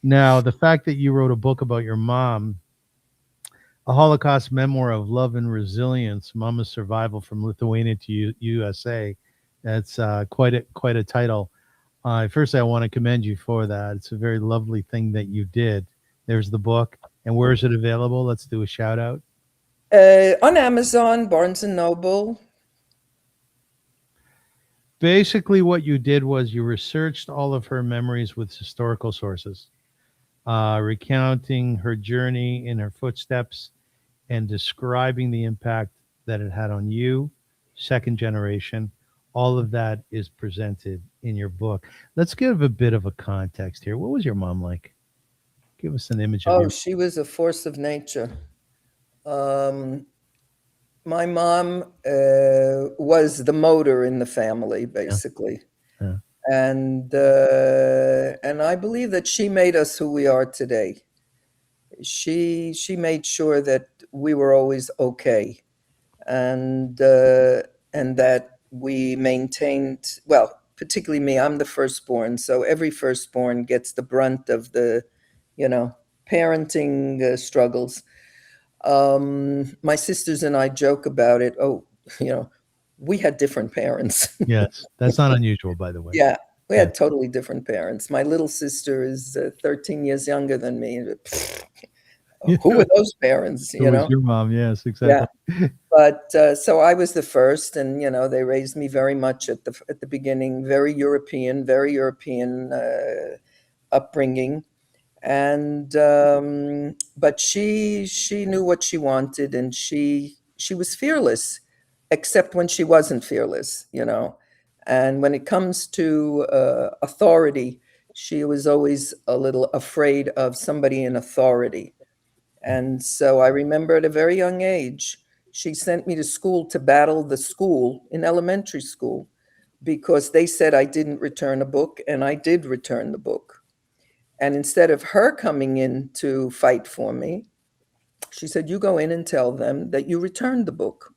Now, the fact that you wrote a book about your mom, A Holocaust memoir of love and resilience, Mama's survival from Lithuania to USA. That's quite a title. First, I want to commend you for that. It's a very lovely thing that you did. There's the book. And where is it available? Let's do a shout out. On Amazon, Barnes and Noble. Basically, what you did was you researched all of her memories with historical sources, recounting her journey in her footsteps and describing the impact that it had on you, second generation. All of that is presented in your book. Let's give a bit of a context here. What was your mom like? Give us an image of Oh, your. she was a force of nature. Um, my mom was the motor in the family, Yeah, basically. yeah. And I believe that she made us who we are today. She made sure that we were always okay, and that we maintained, well, particularly me. I'm the firstborn, so every firstborn gets the brunt of the, you know, parenting struggles. My sisters and I joke about it. Oh, you know, we had different parents. Yes, that's not unusual, by the way. Yeah, we Yeah. had totally different parents. My little sister is 13 years younger than me. Who were those parents, It you was know? your mom. Yes, Yeah. exactly. But so I was the first, and you know, they raised me very much at the beginning, very European upbringing, and but she knew what she wanted, and she was fearless, except when she wasn't fearless, you know. And when it comes to authority, she was always a little afraid of somebody in authority. And so I remember at a very young age, she sent me to school to battle the school in elementary school because they said I didn't return a book, and I did return the book. And instead of her coming in to fight for me, she said, "You go in and tell them that you returned the book."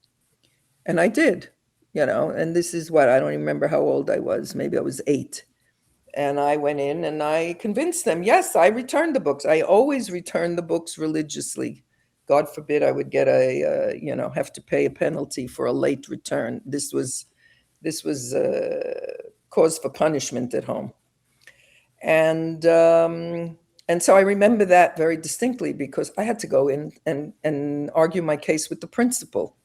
And I did, you know, and this is what, I don't even remember how old I was. Maybe I was 8. And I went in and I convinced them, yes, I returned the books. I always return the books religiously. God forbid I would get you know, have to pay a penalty for a late return. This was cause for punishment at home. And and so I remember that very distinctly because I had to go in and argue my case with the principal,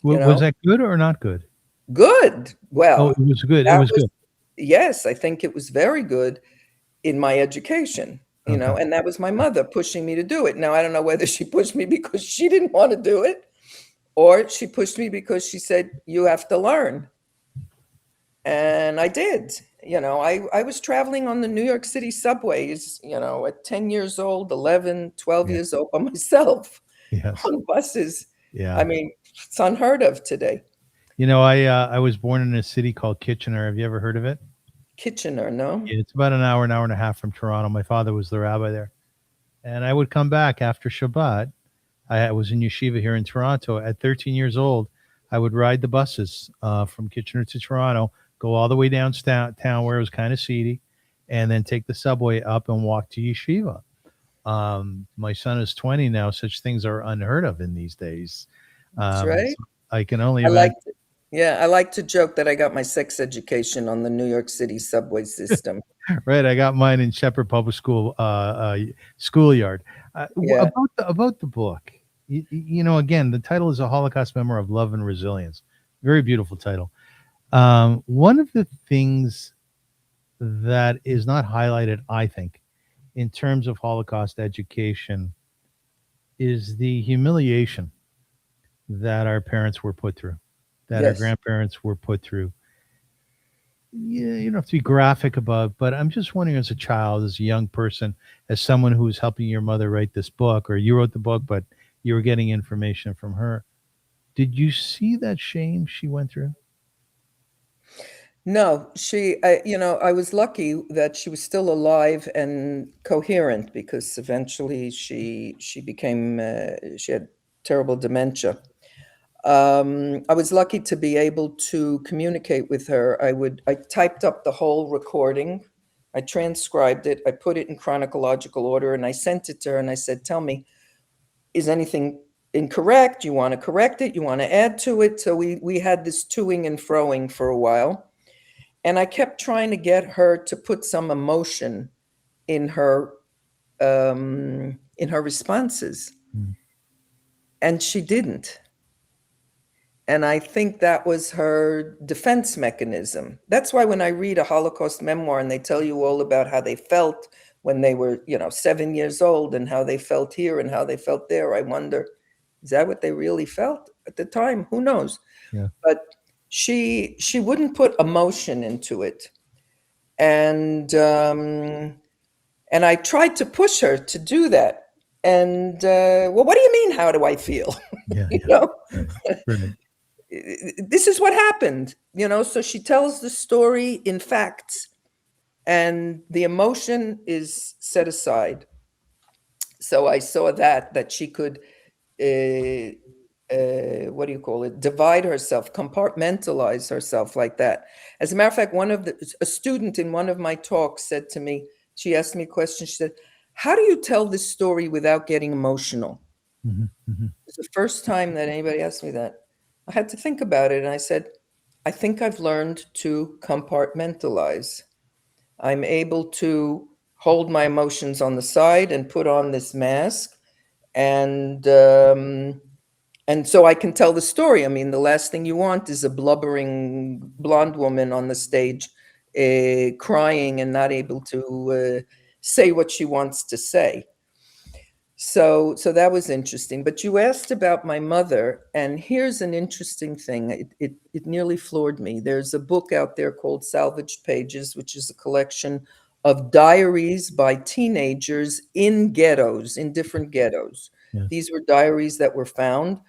you Was know. that good or not good? Good. Oh, Well, it was good. It that was was, good. yes, I think it was very good in my education, you Okay. know, and that was my mother pushing me to do it. Now, I don't know whether she pushed me because she didn't want to do it or she pushed me because she said, you have to learn. And I did. You know, I was traveling on the New York City subways, you know, at 10 years old, 11, 12 Yeah. years old by myself Yes. on buses. Yeah. I mean, it's unheard of today. You know, I was born in a city called Kitchener. Have you ever heard of it? Kitchener, no? Yeah, it's about an hour and a half from Toronto. My father was the rabbi there, and I would come back after Shabbat. I was in yeshiva here in Toronto. At 13 years old, I would ride the buses from Kitchener to Toronto, go all the way downtown town where it was kind of seedy, and then take the subway up and walk to yeshiva. My son is 20 now. Such things are unheard of in these days. That's right. So I can only I like imagine. Yeah, I like to joke that I got my sex education on the New York City subway system. Right, I got mine in Shepherd Public School schoolyard. Yeah. About the book, you know, again, the title is a Holocaust memoir of love and resilience. Very beautiful title. One of the things that is not highlighted, I think, in terms of Holocaust education, is the humiliation that our parents were put through, that our Yes. grandparents were put through. Yeah, you don't have to be graphic about, but I'm just wondering, as a child, as a young person, as someone who was helping your mother write this book, or you wrote the book, but you were getting information from her. Did you see that shame she went through? No, you know, I was lucky that she was still alive and coherent because eventually she became she had terrible dementia. I was lucky to be able to communicate with her. I typed up the whole recording, I transcribed it, I put it in chronological order, and I sent it to her. And I said, "Tell me, is anything incorrect? You want to correct it? You want to add to it? So we had this toing and froing for a while. And I kept trying to get her to put some emotion in her responses. Mm. And she didn't. And I think that was her defense mechanism. That's why when I read a Holocaust memoir and they tell you all about how they felt when they were, 7 years old and how they felt here and how they felt there, I wonder, is that what they really felt at the time? Who knows? Yeah. But she wouldn't put emotion into it. And I tried to push her to do that. And, well, what do you mean, how do I feel? Yeah. You know? Brilliant. This is what happened, so she tells the story in facts and the emotion is set aside. So I saw that she could what do you call it, divide herself, compartmentalize herself like that. As a matter of fact, a student in one of my talks said to me, she asked me a question, she said, how do you tell this story without getting emotional? Mhm, mhm. It's the first time that anybody asked me that. I had to think about it, and I said, I think I've learned to compartmentalize. I'm able to hold my emotions on the side and put on this mask, and so I can tell the story. I mean, the last thing you want is a blubbering blonde woman on the stage crying and not able to say what she wants to say. So that was interesting. But you asked about my mother, and here's an interesting thing. It nearly floored me. There's a book out there called Salvaged Pages, which is a collection of diaries by teenagers in ghettos, in different ghettos. Yes. These were diaries that were found.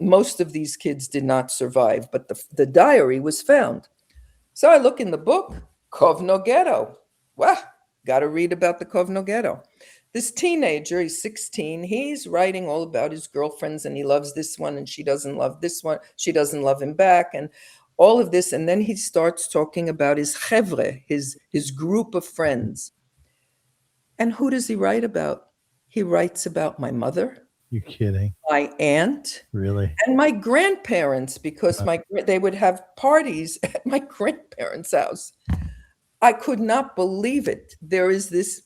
Most of these kids did not survive, but the diary was found. So I look in the book, Kovno Ghetto. Wow, got to read about the Kovno Ghetto. This teenager, he's 16, he's writing all about his girlfriends, and he loves this one and she doesn't love this one. She doesn't love him back, and all of this. And then he starts talking about his chevre, his group of friends. And who does he write about? He writes about my mother, You're kidding. my aunt, Really? and my grandparents, because they would have parties at my grandparents' house. I could not believe it. There is this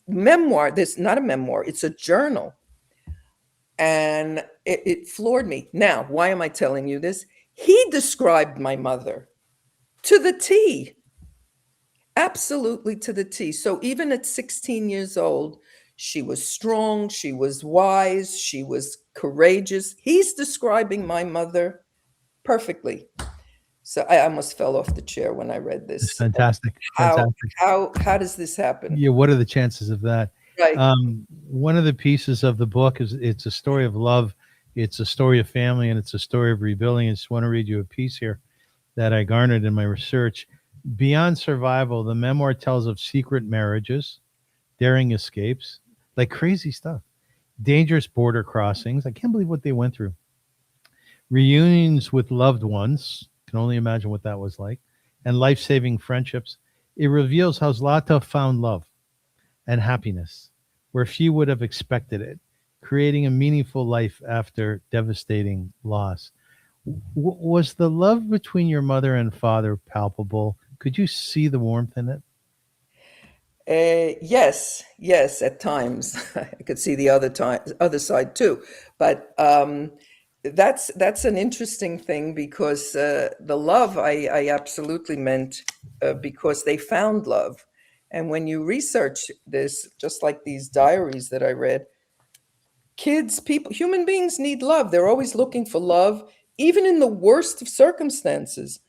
memoir, not a memoir, it's a journal. And it floored me. Now, why am I telling you this? He described my mother to the T. Absolutely to the T. So even at 16 years old, she was strong, she was wise, she was courageous. He's describing my mother perfectly. So I almost fell off the chair when I read this. It's fantastic. How Fantastic. does this happen? Yeah, what are the chances of that? Right. One of the pieces of the book is it's a story of love, it's a story of family, and it's a story of rebuilding. I just want to read you a piece here that I garnered in my research. Beyond survival, the memoir tells of secret marriages, daring escapes, like crazy stuff, dangerous border crossings. I can't believe what they went through. Reunions with loved ones, can only imagine what that was like, and life-saving friendships. It reveals how Zlata found love and happiness where few would have expected it, creating a meaningful life after devastating loss. Was the love between your mother and father palpable? Could you see the warmth in it? Yes, at times. I could see the other side too. But that's an interesting thing, because the love I absolutely meant because they found love. And when you research this, just like these diaries that I read, kids, people, human beings need love. They're always looking for love, even in the worst of circumstances.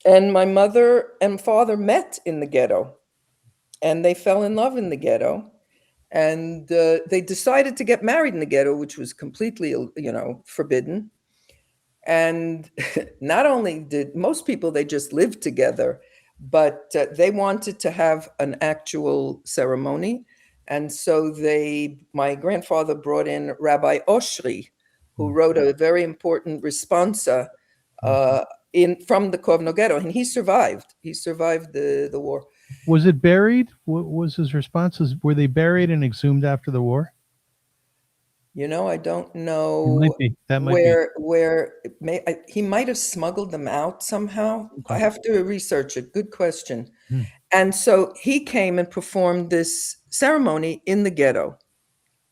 And my mother and father met in the ghetto, and they fell in love in the ghetto. And they decided to get married in the ghetto, which was completely, forbidden. And not only did most people, they just lived together, but they wanted to have an actual ceremony. And so my grandfather brought in Rabbi Oshri, who wrote a very important responsa from the Kovno Ghetto, and he survived. He survived the war. Was it buried? What was his responses? Were they buried and exhumed after the war? I don't It know might be. That might be. he might have smuggled them out somehow. I Okay. have to research it. Good question. Hmm. And so he came and performed this ceremony in the ghetto.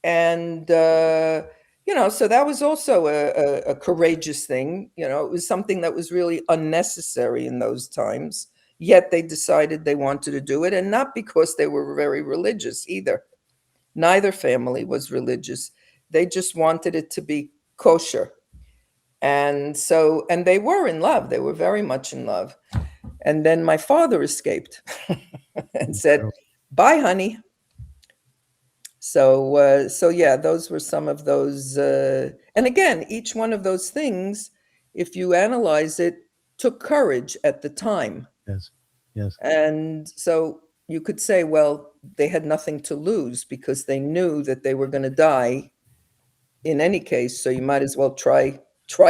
And, so that was also a courageous thing. It was something that was really unnecessary in those times. Yet they decided they wanted to do it, and not because they were very religious either. Neither family was religious. They just wanted it to be kosher. And they were in love. They were very much in love. And then my father escaped and said, Incredible. "Bye, honey." So yeah, those were some of those. And again, each one of those things, if you analyze it, took courage at the time. Yes. Yes. And so you could say, well, they had nothing to lose because they knew that they were going to die in any case. So you might as well try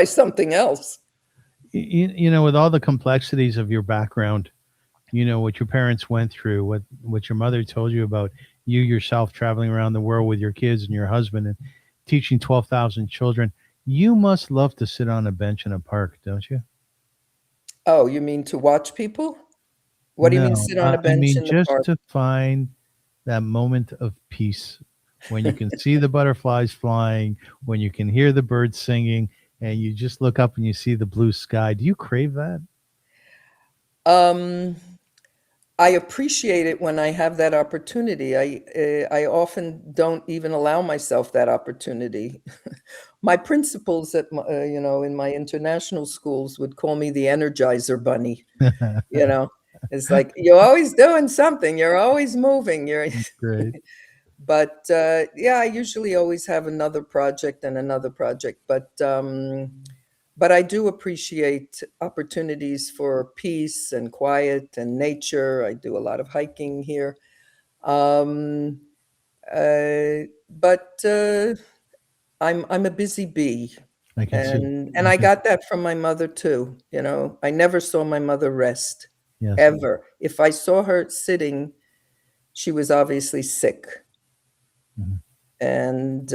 something else. With all the complexities of your background, what your parents went through, what your mother told you about you yourself traveling around the world with your kids and your husband and teaching 12,000 children. You must love to sit on a bench in a park, don't you? Oh, you mean to watch people? What do you mean No, sit on a I bench mean in the just park? to find that moment of peace when you can see the butterflies flying, when you can hear the birds singing, and you just look up and you see the blue sky. Do you crave that? Um, I appreciate it when I have that opportunity. I often don't even allow myself that opportunity. My principals in my international schools would call me the Energizer Bunny. You know, it's like you're always doing something. You're always moving. You're, Great. but yeah, I usually always have another project and another project. But I do appreciate opportunities for peace and quiet and nature. I do a lot of hiking here. Um, but I'm a busy bee, I can see. and I I can. got that from my mother too. I never saw my mother rest, Yes. ever. If I saw her sitting, she was obviously sick, Mhm. and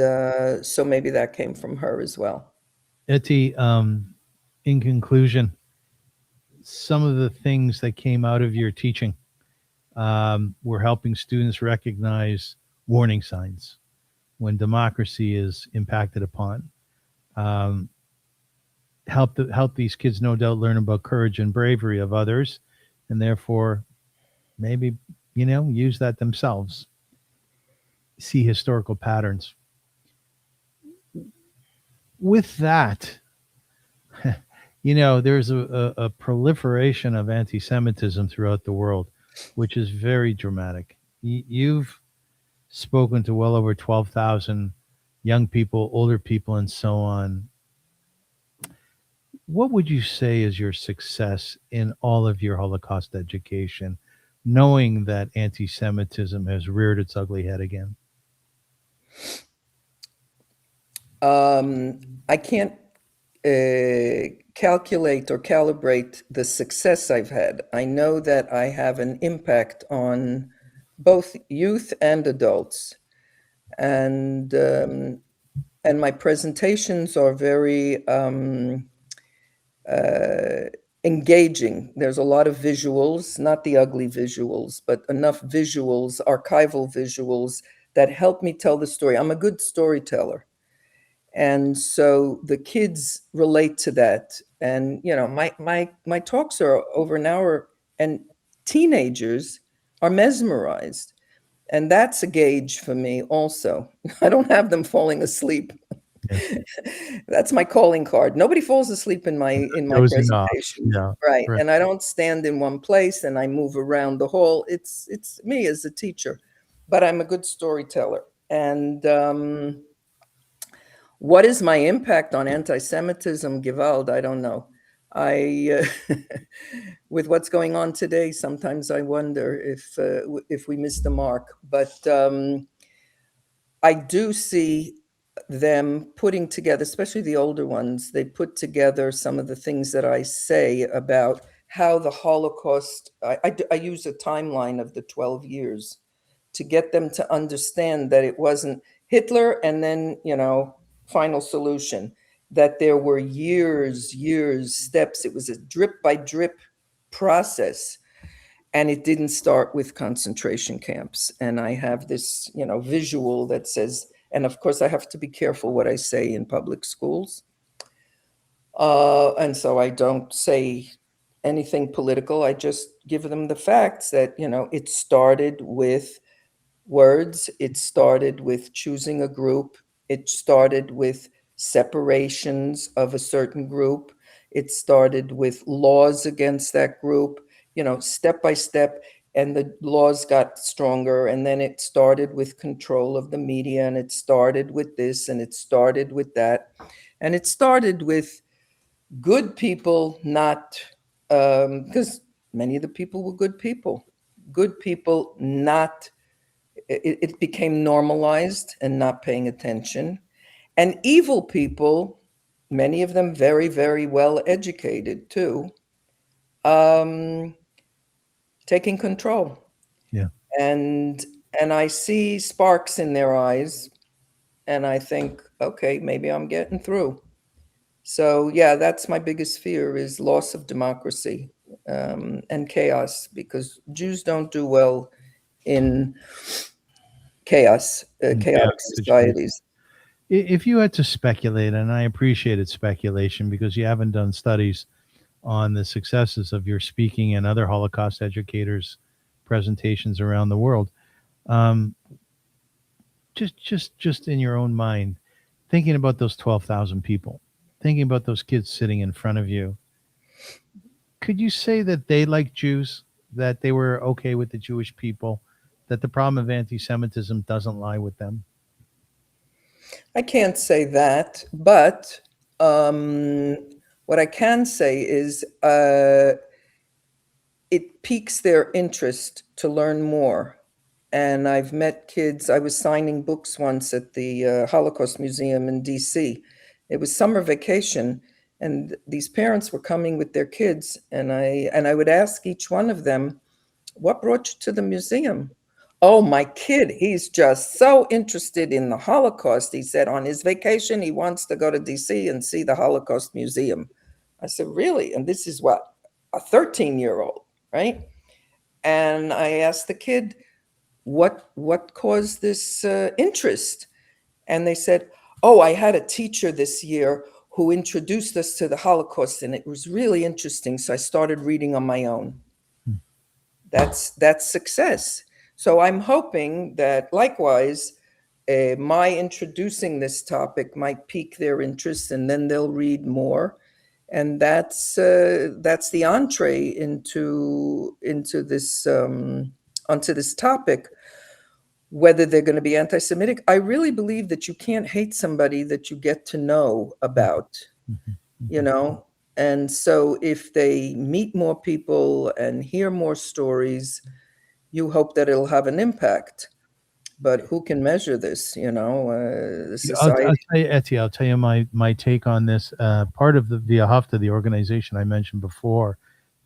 so maybe that came from her as well. Etty, in conclusion, some of the things that came out of your teaching were helping students recognize warning signs when democracy is impacted upon. Um, help these kids, no doubt, learn about courage and bravery of others, and therefore maybe use that themselves. See historical patterns. With that, there's a proliferation of anti-Semitism throughout the world, which is very dramatic. You've spoken to well over 12,000 young people, older people, and so on. What would you say is your success in all of your Holocaust education, knowing that anti-Semitism has reared its ugly head again? I can't calculate or calibrate the success I've had. I know that I have an impact on both youth and adults, and my presentations are very uh, engaging. There's a lot of visuals, not the ugly visuals, but enough visuals, archival visuals that help me tell the story. I'm a good storyteller. And so the kids relate to that. And my talks are over an hour, and teenagers are mesmerized. And that's a gauge for me also. I don't have them falling asleep. Yes. That's my calling card. Nobody falls asleep in my Dozing off. presentations. Yeah. Right. Right. And I don't stand in one place and I move around the hall. It's me as a teacher, but I'm a good storyteller. And what is my impact on anti-Semitism, Gewalt? I don't know. With what's going on today, sometimes I wonder if we missed the mark. But I do see them putting together, especially the older ones, they put together some of the things that I say about how the Holocaust, I use a timeline of the 12 years to get them to understand that it wasn't Hitler, and then, final solution. That there were years, steps. It was a drip by drip process. And it didn't start with concentration camps. And I have this, visual that says, and of course I have to be careful what I say in public schools. And so I don't say anything political. I just give them the facts that, it started with words. It started with choosing a group. It started with separations of a certain group. It started with laws against that group, step by step. And the laws got stronger. And then it started with control of the media. And it started with this. And it started with that. And it started with good people, not because many of the people were good people. Good people, not, it became normalized and not paying attention. And evil people, many of them very, very well educated too, taking control. Yeah. And I see sparks in their eyes, and I think, okay, maybe I'm getting through. So yeah, that's my biggest fear, is loss of democracy, and chaos, because Jews don't do well in chaos, chaotic societies. If you had to speculate, and I appreciated speculation because you haven't done studies on the successes of your speaking and other Holocaust educators' presentations around the world, just in your own mind, thinking about those 12,000 people, thinking about those kids sitting in front of you, could you say that they like Jews, that they were okay with the Jewish people, that the problem of anti-Semitism doesn't lie with them? I can't say that, but what I can say is it piques their interest to learn more. And I've met kids. I was signing books once at the Holocaust Museum in DC. It was summer vacation, and these parents were coming with their kids, and I would ask each one of them, "What brought you to the museum?" "Oh, my kid, he's just so interested in the Holocaust. He said on his vacation, he wants to go to DC and see the Holocaust Museum." I said, "Really?" And this is what, a 13-year-old, right? And I asked the kid, what caused this interest? And they said, "Oh, I had a teacher this year who introduced us to the Holocaust, and it was really interesting. So I started reading on my own." That's success. So I'm hoping that likewise, my introducing this topic might pique their interest, and then they'll read more. And that's the entree into this onto this topic. Whether they're going to be anti-Semitic, I really believe that you can't hate somebody that you get to know about, And so if they meet more people and hear more stories, you hope that it'll have an impact. But who can measure this, the society? I'll tell you, Ettie, I'll tell you my take on this. Part of the Via Hafta, the organization I mentioned before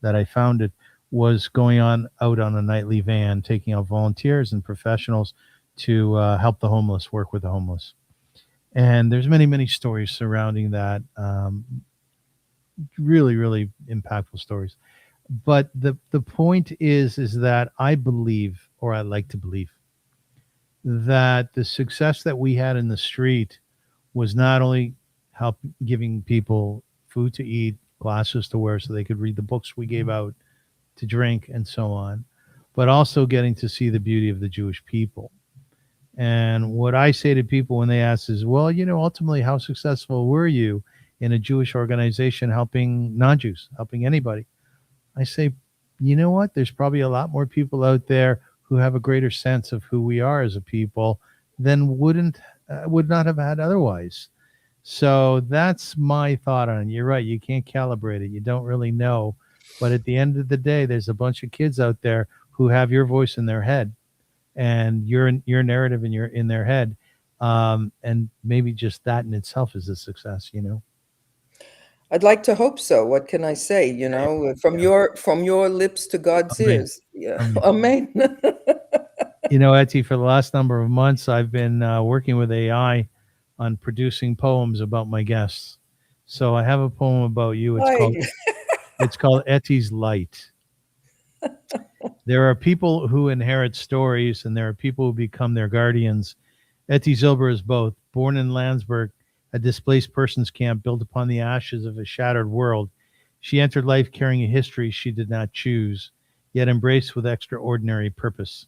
that I founded, was going out on a nightly van, taking out volunteers and professionals to help the homeless, work with the homeless. And there's many, many stories surrounding that. Really, really impactful stories. But the point is that I believe, or I like to believe, that the success that we had in the street was not only giving people food to eat, glasses to wear so they could read the books we gave out, to drink, and so on, but also getting to see the beauty of the Jewish people. And what I say to people when they ask is, well, ultimately, how successful were you in a Jewish organization helping non-Jews, helping anybody? I say, you know what? There's probably a lot more people out there who have a greater sense of who we are as a people than would not have had otherwise. So that's my thought on it. You're right. You can't calibrate it. You don't really know. But at the end of the day, there's a bunch of kids out there who have your voice in their head and your narrative in their head. And maybe just that in itself is a success, I'd like to hope so. What can I say? From your lips to God's Amen. ears. Yeah. Amen. Etty, for the last number of months, I've been working with AI on producing poems about my guests. So I have a poem about you. It's Hi. called Etti's Light. There are people who inherit stories, and there are people who become their guardians. Etti Zilber is both. Born in Landsberg, a displaced persons camp built upon the ashes of a shattered world, she entered life carrying a history she did not choose, yet embraced with extraordinary purpose.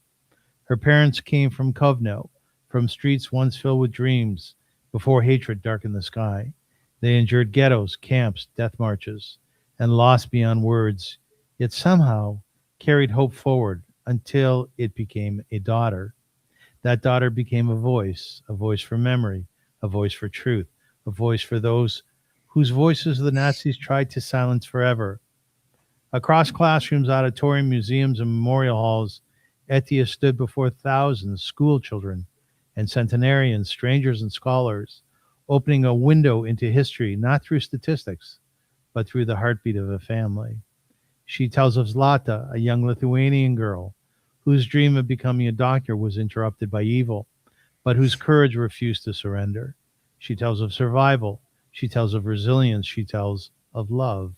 Her parents came from Kovno, from streets once filled with dreams, before hatred darkened the sky. They endured ghettos, camps, death marches, and loss beyond words, yet somehow carried hope forward until it became a daughter. That daughter became a voice for memory, a voice for truth, a voice for those whose voices the Nazis tried to silence forever. Across classrooms, auditorium, museums, and memorial halls, Etty has stood before thousands, school children and centenarians, strangers and scholars, opening a window into history, not through statistics, but through the heartbeat of a family. She tells of Zlata, a young Lithuanian girl whose dream of becoming a doctor was interrupted by evil, but whose courage refused to surrender. She tells of survival. She tells of resilience. She tells of love.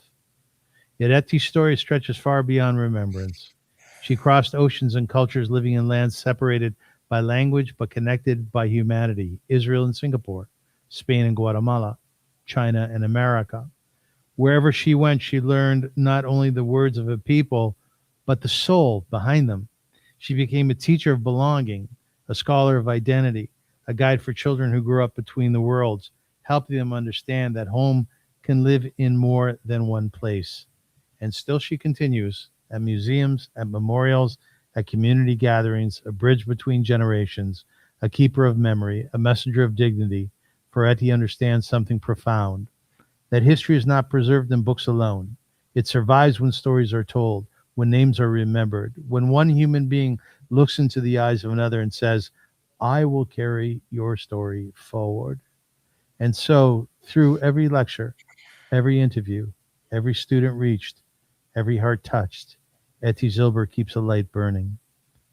Yet Etty's story stretches far beyond remembrance. She crossed oceans and cultures, living in lands separated by language but connected by humanity: Israel and Singapore, Spain and Guatemala, China and America. Wherever she went, she learned not only the words of a people, but the soul behind them. She became a teacher of belonging, a scholar of identity, a guide for children who grew up between the worlds, helping them understand that home can live in more than one place. And still she continues at museums, at memorials, at community gatherings, a bridge between generations, a keeper of memory, a messenger of dignity. For Etty understands something profound, that history is not preserved in books alone. It survives when stories are told, when names are remembered, when one human being looks into the eyes of another and says, I will carry your story forward. And so, through every lecture, every interview, every student reached, every heart touched, Etti Zilber keeps a light burning,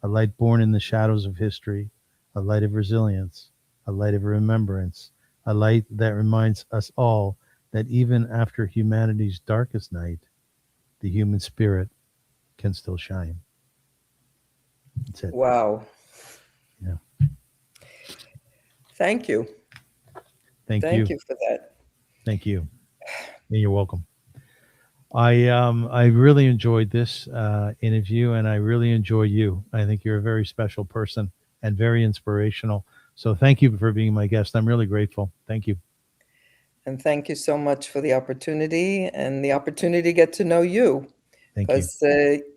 a light born in the shadows of history, a light of resilience, a light of remembrance, a light that reminds us all that even after humanity's darkest night, the human spirit can still shine. That's it. Wow. Yeah. Thank you. Thank Thank you. you for that. Thank you. And you're welcome. I really enjoyed this interview, and I really enjoy you. I think you're a very special person and very inspirational. So thank you for being my guest. I'm really grateful. Thank you. And thank you so much for the opportunity and the opportunity to get to know you, Thank you. because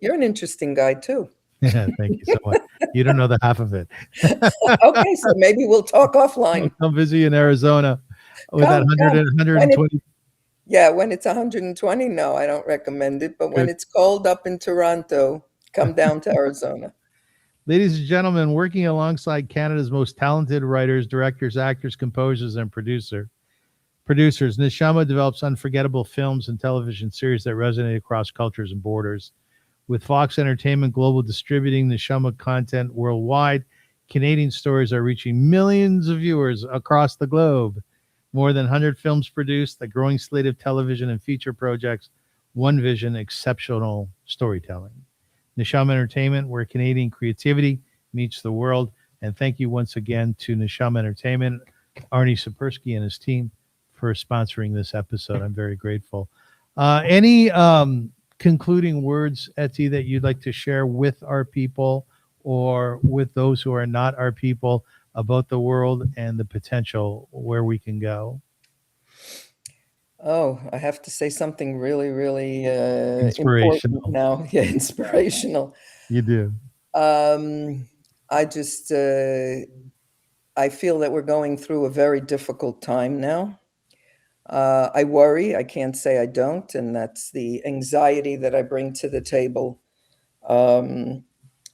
you're an interesting guy too. Thank you so much. You don't know the half of it. Okay, so maybe we'll talk offline. Come visit you in Arizona with that Come, 100 come. and When it, 120. yeah, when it's 120, no, I don't recommend it. But when Good. it's cold up in Toronto, come down to Arizona. Ladies and gentlemen, working alongside Canada's most talented writers, directors, actors, composers, and producers, Neshama develops unforgettable films and television series that resonate across cultures and borders. With Fox Entertainment Global distributing Neshama content worldwide, Canadian stories are reaching millions of viewers across the globe. More than 100 films produced, a growing slate of television and feature projects, one vision, exceptional storytelling. Neshama Entertainment, where Canadian creativity meets the world. And thank you once again to Neshama Entertainment, Arnie Sapersky and his team for sponsoring this episode. I'm very grateful. Any concluding words, Etty, that you'd like to share with our people or with those who are not our people about the world and the potential where we can go? Oh, I have to say something really, really important Inspirational. now. Yeah, inspirational. You do. I just, I feel that we're going through a very difficult time now. I worry, I can't say I don't, and that's the anxiety that I bring to the table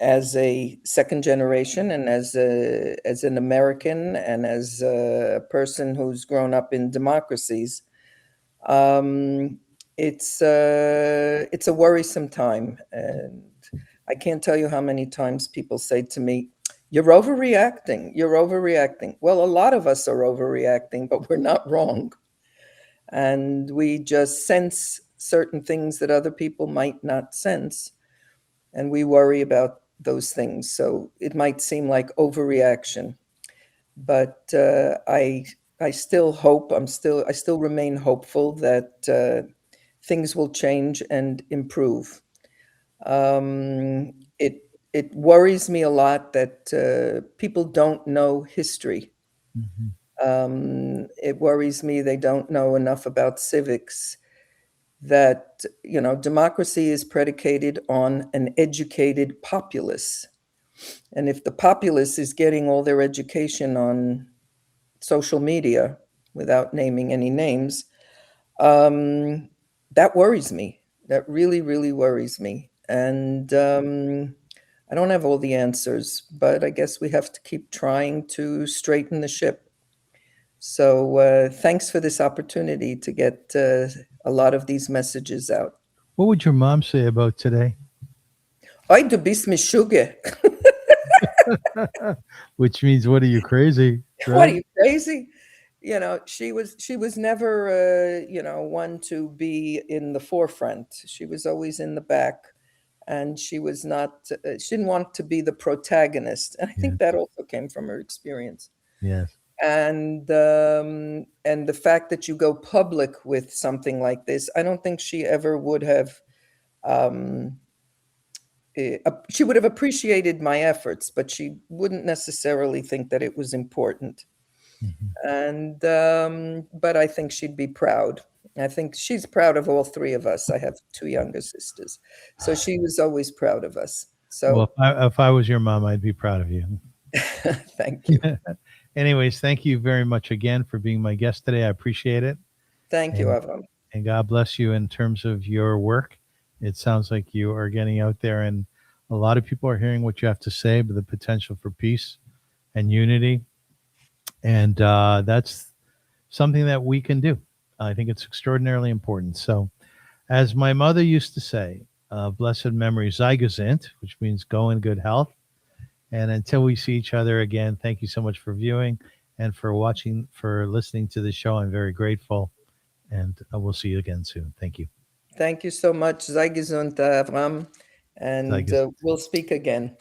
as a second generation and as an American and as a person who's grown up in democracies. Um, it's a worrisome time, and I can't tell you how many times people say to me, You're overreacting. You're overreacting. Well, a lot of us are overreacting, but we're not wrong. And we just sense certain things that other people might not sense. And we worry about those things. So it might seem like overreaction. But I still hope, I still remain hopeful that things will change and improve. It worries me a lot that people don't know history. Mhm. It worries me they don't know enough about civics. That democracy is predicated on an educated populace, and if the populace is getting all their education on social media, without naming any names, um, that worries me. That really, really worries me. And I don't have all the answers, but I guess we have to keep trying to straighten the ship. So thanks for this opportunity to get a lot of these messages out. What would your mom say about today? Oi, du bist mich schuge. Which means, what are you, crazy? What are Right? you, crazy? She was never one to be in the forefront. She was always in the back, and she was not she didn't want to be the protagonist, and I Yeah. think that also came from her experience. Yes. And the fact that you go public with something like this, I don't think she ever would have um she would have appreciated my efforts, but she wouldn't necessarily think that it was important. Mhm. And but I think she'd be proud. I think she's proud of all three of us. I have two younger sisters, so she was always proud of us. Well, So if I was your mom, I'd be proud of you. thank you. Anyways, thank you very much again for being my guest today. I appreciate it. Thank you, And Avrum. and God bless you in terms of your work. It sounds like you are getting out there, and a lot of people are hearing what you have to say, but the potential for peace and unity. And that's something that we can do. I think it's extraordinarily important. So, as my mother used to say, blessed memory, Zeigezint, which means go in good health. And until we see each other again, thank you so much for viewing and for watching, for listening to the show. I'm very grateful. And we'll see you again soon. Thank you. Thank you so much. Sei gesund, Avram, and Zeigezint. we'll speak again.